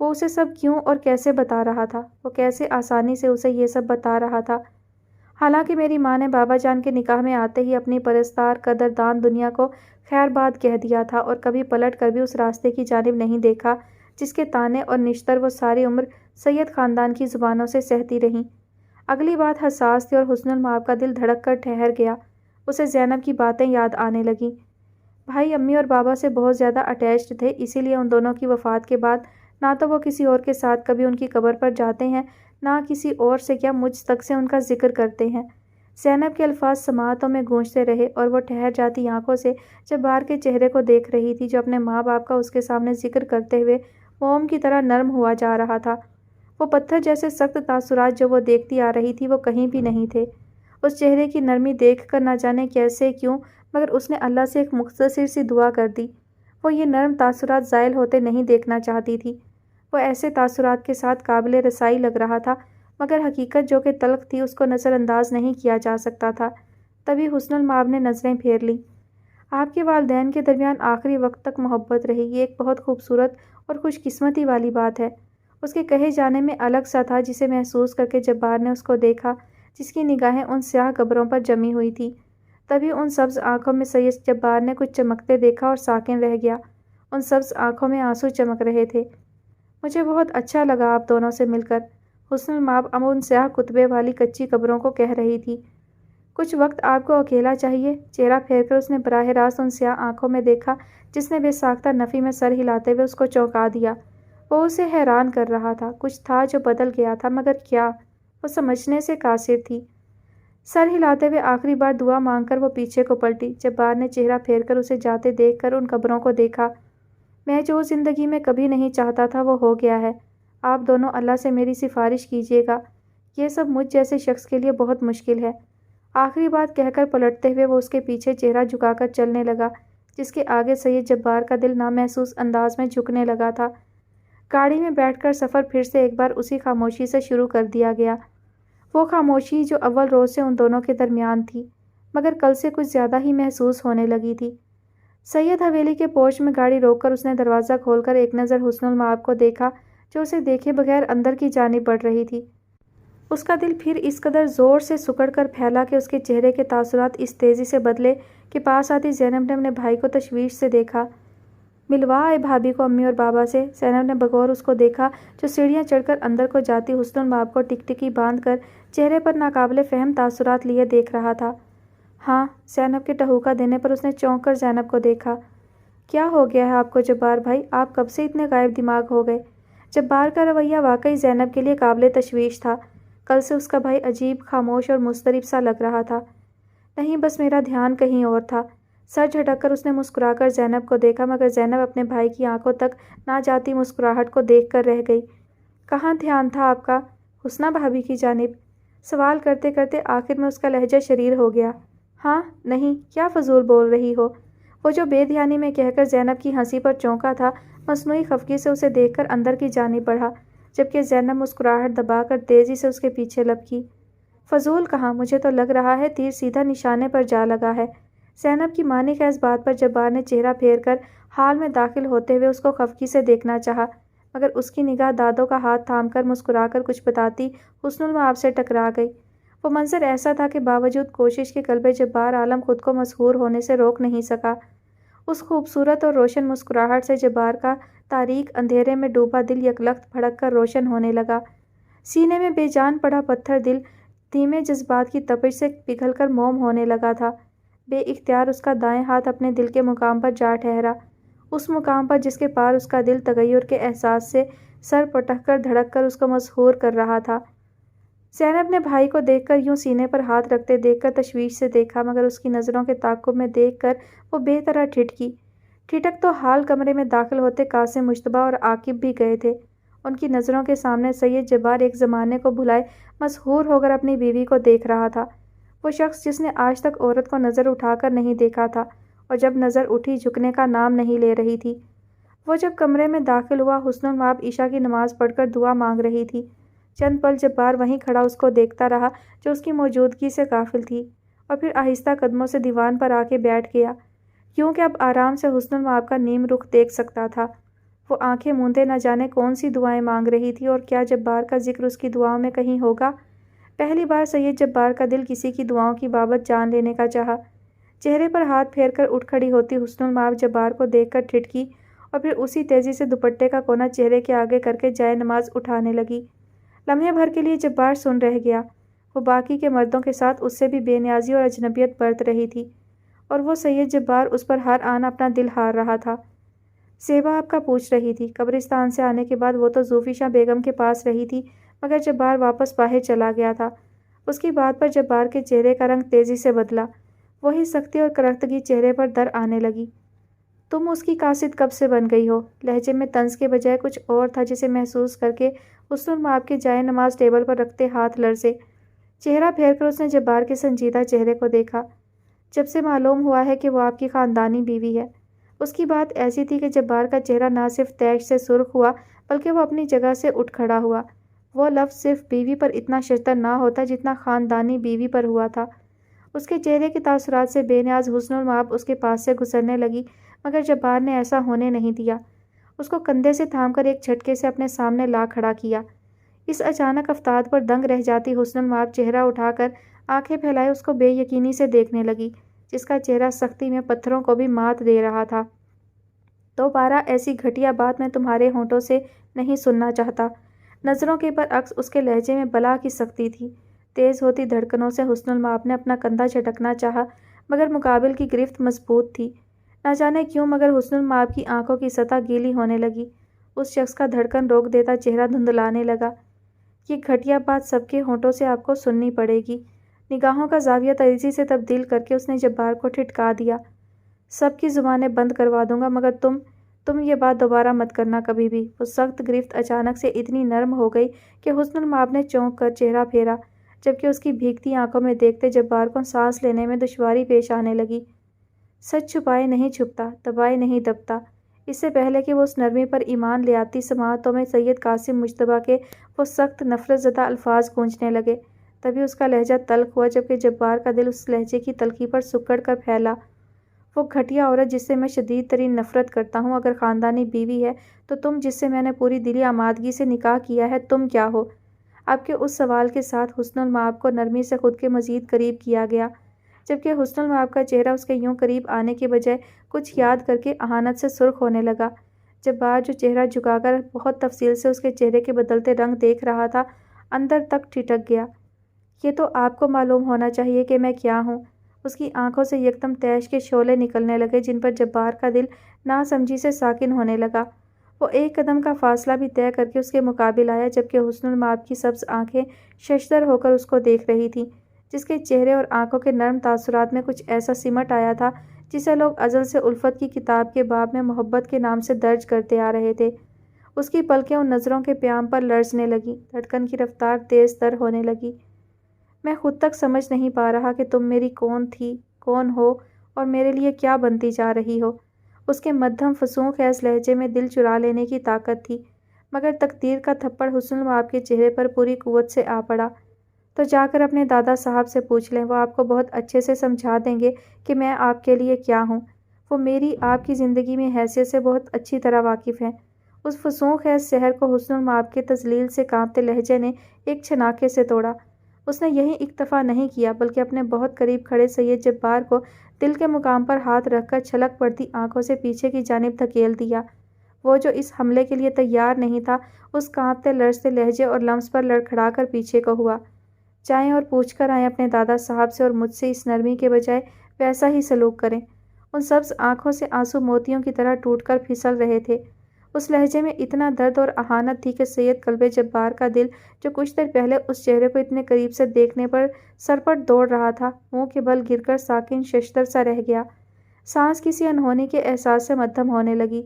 وہ اسے سب کیوں اور کیسے بتا رہا تھا؟ وہ کیسے آسانی سے اسے یہ سب بتا رہا تھا؟ حالانکہ میری ماں نے بابا جان کے نکاح میں آتے ہی اپنی پرستار قدردان دنیا کو خیر بات کہہ دیا تھا اور کبھی پلٹ کر بھی اس راستے کی جانب نہیں دیکھا جس کے طعنے اور نشتر وہ ساری عمر سید خاندان کی زبانوں سے سہتی رہیں۔ اگلی بات حساس تھی اور حسن المآب کا دل دھڑک کر ٹھہر گیا۔ اسے زینب کی باتیں یاد آنے لگیں۔ بھائی امی اور بابا سے بہت زیادہ اٹیچڈ تھے، اسی لیے ان دونوں کی وفات کے بعد نہ تو وہ کسی اور کے ساتھ کبھی ان کی قبر پر جاتے ہیں، نہ کسی اور سے کیا مجھ تک سے ان کا ذکر کرتے ہیں۔ زینب کے الفاظ سماعتوں میں گونجتے رہے اور وہ ٹھہر جاتی آنکھوں سے جبار کے چہرے کو دیکھ رہی تھی جو اپنے ماں باپ کا اس کے سامنے ذکر کرتے ہوئے موم کی طرح نرم ہوا جا رہا تھا۔ وہ پتھر جیسے سخت تاثرات جو وہ دیکھتی آ رہی تھی وہ کہیں بھی نہیں تھے۔ اس چہرے کی نرمی دیکھ کر نہ جانے کیسے کیوں مگر اس نے اللہ سے ایک مختصر سی دعا کر دی۔ وہ یہ نرم تاثرات زائل ہوتے نہیں دیکھنا چاہتی تھی۔ وہ ایسے تاثرات کے ساتھ قابل رسائی لگ رہا تھا، مگر حقیقت جو کہ تلخ تھی اس کو نظر انداز نہیں کیا جا سکتا تھا۔ تبھی حسن المآب نے نظریں پھیر لیں۔ آپ کے والدین کے درمیان آخری وقت تک محبت رہی، یہ ایک بہت خوبصورت اور خوش قسمتی والی بات ہے۔ اس کے کہے جانے میں الگ سا تھا جسے محسوس کر کے جبار نے اس کو دیکھا جس کی نگاہیں ان سیاہ قبروں پر جمی ہوئی تھی۔ تبھی ان سبز آنکھوں میں سید جبار نے کچھ چمکتے دیکھا اور ساکن رہ گیا۔ ان سبز آنکھوں میں آنسو چمک رہے تھے۔ مجھے بہت اچھا لگا آپ دونوں سے مل کر، حسن المآب اب ان سیاہ کتبے والی کچی قبروں کو کہہ رہی تھی۔ کچھ وقت آپ کو اکیلا چاہیے؟ چہرہ پھیر کر اس نے براہ راست ان سیاہ آنکھوں میں دیکھا جس نے بے ساختہ نفی میں سر ہلاتے ہوئے اس کو چونکا دیا۔ وہ اسے حیران کر رہا تھا۔ کچھ تھا جو بدل گیا تھا، مگر کیا؟ وہ سمجھنے سے قاصر تھی۔ سر ہلاتے ہوئے آخری بار دعا مانگ کر وہ پیچھے کو پلٹی۔ جبار نے چہرہ پھیر کر اسے جاتے دیکھ کر ان قبروں کو دیکھا۔ میں جو زندگی میں کبھی نہیں چاہتا تھا وہ ہو گیا ہے۔ آپ دونوں اللہ سے میری سفارش کیجیے گا، یہ سب مجھ جیسے شخص کے لیے بہت مشکل ہے۔ آخری بات کہہ کر پلٹتے ہوئے وہ اس کے پیچھے چہرہ جھکا کر چلنے لگا، جس کے آگے سید جبار کا دل نامحسوس انداز میں جھکنے لگا تھا۔ گاڑی میں بیٹھ کر سفر پھر سے ایک بار اسی خاموشی سے شروع کر دیا گیا۔ وہ خاموشی جو اول روز سے ان دونوں کے درمیان تھی، مگر کل سے کچھ زیادہ ہی محسوس ہونے لگی تھی۔ سید حویلی کے پورچ میں گاڑی روک کر اس نے دروازہ کھول کر ایک نظر حسن المآب کو دیکھا جو اسے دیکھے بغیر اندر کی جانب بڑھ رہی تھی۔ اس کا دل پھر اس قدر زور سے سکڑ کر پھیلا کہ اس کے چہرے کے تاثرات اس تیزی سے بدلے کہ پاس آتی زینب نے اپنے بھائی کو تشویش سے دیکھا۔ ملوا اے بھابھی کو امی اور بابا سے، زینب نے بغور اس کو دیکھا جو سیڑھیاں چڑھ کر اندر کو جاتی حسن المآب کو ٹکٹکی باندھ کر چہرے پر ناقابل فہم تاثرات لیے دیکھ رہا تھا۔ ہاں، زینب کے ٹہوکا دینے پر اس نے چونک کر زینب کو دیکھا۔ کیا ہو گیا ہے آپ کو جبار بھائی؟ آپ کب سے اتنے غائب دماغ ہو گئے؟ جبار کا رویہ واقعی زینب کے لیے قابل تشویش تھا۔ کل سے اس کا بھائی عجیب، خاموش اور مضطرب سا لگ رہا تھا۔ نہیں، بس میرا دھیان کہیں اور تھا۔ سر جھٹک کر اس نے مسکرا کر زینب کو دیکھا، مگر زینب اپنے بھائی کی آنکھوں تک نہ جاتی مسکراہٹ کو دیکھ کر رہ گئی۔ کہاں دھیان تھا آپ کا؟ حسنہ بھابھی کی جانب؟ سوال کرتے کرتے آخر میں اس کا لہجہ شریر ہو گیا۔ ہاں، نہیں، کیا فضول بول رہی ہو؟ وہ جو بے دھیانی میں کہہ کر زینب کی ہنسی پر چونکا تھا، مصنوعی خفگی سے اسے دیکھ کر اندر کی جانب بڑھا، جبکہ زینب مسکراہٹ دبا کر تیزی سے اس کے پیچھے لپکی۔ فضول کہاں، مجھے تو لگ رہا ہے تیر سیدھا نشانے پر جا لگا ہے۔ زینب کی مانی کا اس بات پر جبار نے چہرہ پھیر کر حال میں داخل ہوتے ہوئے اس کو خفگی سے دیکھنا چاہا، مگر اس کی نگاہ دادوں کا ہاتھ تھام کر مسکرا کر کچھ بتاتی حسن المآب سے ٹکرا گئی۔ وہ منظر ایسا تھا کہ باوجود کوشش کے قلب جبار عالم خود کو مسحور ہونے سے روک نہیں سکا۔ اس خوبصورت اور روشن مسکراہٹ سے جبار کا تاریک اندھیرے میں ڈوبا دل یکلخت بھڑک کر روشن ہونے لگا۔ سینے میں بے جان پڑا پتھر دل دھیمے جذبات کی تپش سے پگھل کر موم ہونے لگا تھا۔ بے اختیار اس کا دائیں ہاتھ اپنے دل کے مقام پر جا ٹھہرا، اس مقام پر جس کے پار اس کا دل تغیر کے احساس سے سر پٹک کر دھڑک کر اس کو مسحور کر رہا تھا۔ زینب نے بھائی کو دیکھ کر یوں سینے پر ہاتھ رکھتے دیکھ کر تشویش سے دیکھا، مگر اس کی نظروں کے تعاقب میں دیکھ کر وہ بے طرح ٹھٹکی۔ ٹھٹک تو حال کمرے میں داخل ہوتے قاسم، مجتبیٰ اور عاقب بھی گئے تھے۔ ان کی نظروں کے سامنے سید جبار ایک زمانے کو بھلائے مسحور ہو کر اپنی بیوی کو دیکھ رہا تھا، وہ شخص جس نے آج تک عورت کو نظر اٹھا کر نہیں دیکھا تھا، اور جب نظر اٹھی جھکنے کا نام نہیں لے رہی تھی۔ وہ جب کمرے میں داخل ہوا، حسن المآب عشاء کی نماز پڑھ کر دعا مانگ رہی تھی۔ چند پل جبار وہیں کھڑا اس کو دیکھتا رہا جو اس کی موجودگی سے غافل تھی، اور پھر آہستہ قدموں سے دیوان پر آ کے بیٹھ گیا، کیوں کہ اب آرام سے حسن المآب کا نیم رخ دیکھ سکتا تھا۔ وہ آنکھیں موندے نہ جانے کون سی دعائیں مانگ رہی تھی، اور کیا جبار کا ذکر اس کی دعاؤں میں کہیں ہوگا؟ پہلی بار سید جبار کا دل کسی کی دعاؤں کی بابت جان لینے کا چاہا۔ چہرے پر ہاتھ پھیر کر اٹھ کھڑی ہوتی حسن المآب جبار کو دیکھ کر ٹھٹکی، اور پھر اسی تیزی سے دوپٹے کا کونا چہرے کے آگے کر کے جائے نماز اٹھانے لگی۔ لمحے بھر کے لیے جبار سن رہ گیا۔ وہ باقی کے مردوں کے ساتھ اس سے بھی بے نیازی اور اجنبیت برت رہی تھی، اور وہ سید جبار اس پر ہر آن اپنا دل ہار رہا تھا۔ زیبا آپ کا پوچھ رہی تھی۔ قبرستان سے آنے کے بعد وہ تو زوفی شاہ بیگم کے پاس رہی تھی، مگر جبار واپس باہر چلا گیا تھا۔ اس کی بات پر جبار کے چہرے کا رنگ تیزی سے بدلا، وہی سختی اور کرختگی چہرے پر در آنے لگی۔ تم اس کی قاصد کب سے بن گئی ہو؟ لہجے میں طنز کے بجائے کچھ اور تھا، جسے محسوس کر کے حسن المآب کے جائے نماز ٹیبل پر رکھتے ہاتھ لرزے۔ چہرہ پھیر کر اس نے جبار کے سنجیدہ چہرے کو دیکھا۔ جب سے معلوم ہوا ہے کہ وہ آپ کی خاندانی بیوی ہے۔ اس کی بات ایسی تھی کہ جبار کا چہرہ نہ صرف طیش سے سرخ ہوا، بلکہ وہ اپنی جگہ سے اٹھ کھڑا ہوا۔ وہ لفظ صرف بیوی پر اتنا شجر نہ ہوتا جتنا خاندانی بیوی پر ہوا تھا۔ اس کے چہرے کے تاثرات سے بے نیاز حسن المآب اس کے پاس سے گزرنے لگی، مگر جبار نے ایسا ہونے نہیں دیا۔ اس کو کندھے سے تھام کر ایک جھٹکے سے اپنے سامنے لا کھڑا کیا۔ اس اچانک افتاد پر دنگ رہ جاتی حسن المآب چہرہ اٹھا کر آنکھیں پھیلائے اس کو بے یقینی سے دیکھنے لگی، جس کا چہرہ سختی میں پتھروں کو بھی مات دے رہا تھا۔ دوبارہ ایسی گھٹیا بات میں تمہارے ہونٹوں سے نہیں سننا چاہتا۔ نظروں کے برعکس اس کے لہجے میں بلا کی سختی تھی۔ تیز ہوتی دھڑکنوں سے حسن المآب نے اپنا کندھا جھٹکنا چاہا، مگر مقابل کی گرفت مضبوط تھی۔ نہ جانے کیوں، مگر حسن المآب کی آنکھوں کی سطح گیلی ہونے لگی۔ اس شخص کا دھڑکن روک دیتا چہرہ دھندلانے لگا۔ یہ گھٹیا بات سب کے ہونٹوں سے آپ کو سننی پڑے گی۔ نگاہوں کا زاویہ تیزی سے تبدیل کر کے اس نے جبار کو ٹھٹکا دیا۔ سب کی زبانیں بند کروا دوں گا، مگر تم یہ بات دوبارہ مت کرنا کبھی بھی۔ وہ سخت گرفت اچانک سے اتنی نرم ہو گئی کہ حسن المآب نے چونک کر چہرہ پھیرا، جبکہ اس کی بھیگتی آنکھوں میں دیکھتے جبار کو سانس لینے میں دشواری پیش آنے لگی۔ سچ چھپائے نہیں چھپتا، دبائے نہیں دبتا۔ اس سے پہلے کہ وہ اس نرمی پر ایمان لے آتی، سماعتوں میں سید قاسم مجتبیٰ کے وہ سخت نفرت زدہ الفاظ گونجنے لگے۔ تبھی اس کا لہجہ تلخ ہوا، جبکہ جبار کا دل اس لہجے کی تلخی پر سکڑ کر پھیلا۔ وہ گھٹیا عورت جس سے میں شدید ترین نفرت کرتا ہوں اگر خاندانی بیوی ہے، تو تم جس سے میں نے پوری دلی آمادگی سے نکاح کیا ہے، تم کیا ہو؟ آپ کے اس سوال کے ساتھ حسن المآب کو نرمی سے خود کے مزید قریب کیا گیا، جبکہ حسن المآب کا چہرہ اس کے یوں قریب آنے کے بجائے کچھ یاد کر کے اہانت سے سرخ ہونے لگا۔ جبار جو چہرہ جھکا کر بہت تفصیل سے اس کے چہرے کے بدلتے رنگ دیکھ رہا تھا، اندر تک ٹھٹک گیا۔ یہ تو آپ کو معلوم ہونا چاہیے کہ میں کیا ہوں۔ اس کی آنکھوں سے یکدم طیش کے شعلے نکلنے لگے، جن پر جبار کا دل ناسمجھی سے ساکن ہونے لگا۔ وہ ایک قدم کا فاصلہ بھی طے کر کے اس کے مقابل آیا، جبکہ حسن المآب کی سبز آنکھیں ششدر ہو کر اس کو دیکھ رہی تھیں، جس کے چہرے اور آنکھوں کے نرم تاثرات میں کچھ ایسا سمٹ آیا تھا جسے لوگ ازل سے الفت کی کتاب کے باب میں محبت کے نام سے درج کرتے آ رہے تھے۔ اس کی پلکیں ان نظروں کے پیام پر لرزنے لگیں، دھڑکن کی رفتار تیز تر ہونے لگی۔ میں خود تک سمجھ نہیں پا رہا کہ تم میری کون تھی، کون ہو، اور میرے لیے کیا بنتی جا رہی ہو۔ اس کے مدھم فسوں خیز لہجے میں دل چرا لینے کی طاقت تھی، مگر تقدیر کا تھپڑ حسن المآب کے چہرے پر پوری قوت سے آ پڑا۔ تو جا کر اپنے دادا صاحب سے پوچھ لیں، وہ آپ کو بہت اچھے سے سمجھا دیں گے کہ میں آپ کے لیے کیا ہوں۔ وہ میری آپ کی زندگی میں حیثیت سے بہت اچھی طرح واقف ہیں۔ اس فسوں خیز سحر کو حسن المآب کے تذلیل سے کانپتے لہجے نے ایک چھناکے سے توڑا۔ اس نے یہی اکتفا نہیں کیا بلکہ اپنے بہت قریب کھڑے سید جبار کو دل کے مقام پر ہاتھ رکھ کر چھلک پڑتی آنکھوں سے پیچھے کی جانب دھکیل دیا۔ وہ جو اس حملے کے لیے تیار نہیں تھا، اس کانپتے لرزتے لہجے اور لمس پر لڑکھڑا کر پیچھے کو ہوا۔ جائیں اور پوچھ کر آئیں اپنے دادا صاحب سے اور مجھ سے اس نرمی کے بجائے ویسا ہی سلوک کریں۔ ان سبز آنکھوں سے آنسو موتیوں کی طرح ٹوٹ کر پھسل رہے تھے۔ اس لہجے میں اتنا درد اور اہانت تھی کہ سید قلب جبار کا دل، جو کچھ دیر پہلے اس چہرے کو اتنے قریب سے دیکھنے پر سرپٹ دوڑ رہا تھا، منہ کے بل گر کر ساکن ششدر سا رہ گیا۔ سانس کسی انہونی کے احساس سے مدھم ہونے لگی۔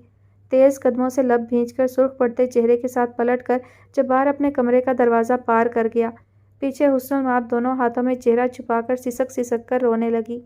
تیز قدموں سے لب بھینچ کر سرخ پڑتے چہرے کے ساتھ پلٹ کر جبار اپنے کمرے کا دروازہ پار کر گیا۔ پیچھے حسن المآب دونوں ہاتھوں میں چہرہ چھپا کر سسک سسک کر رونے لگی۔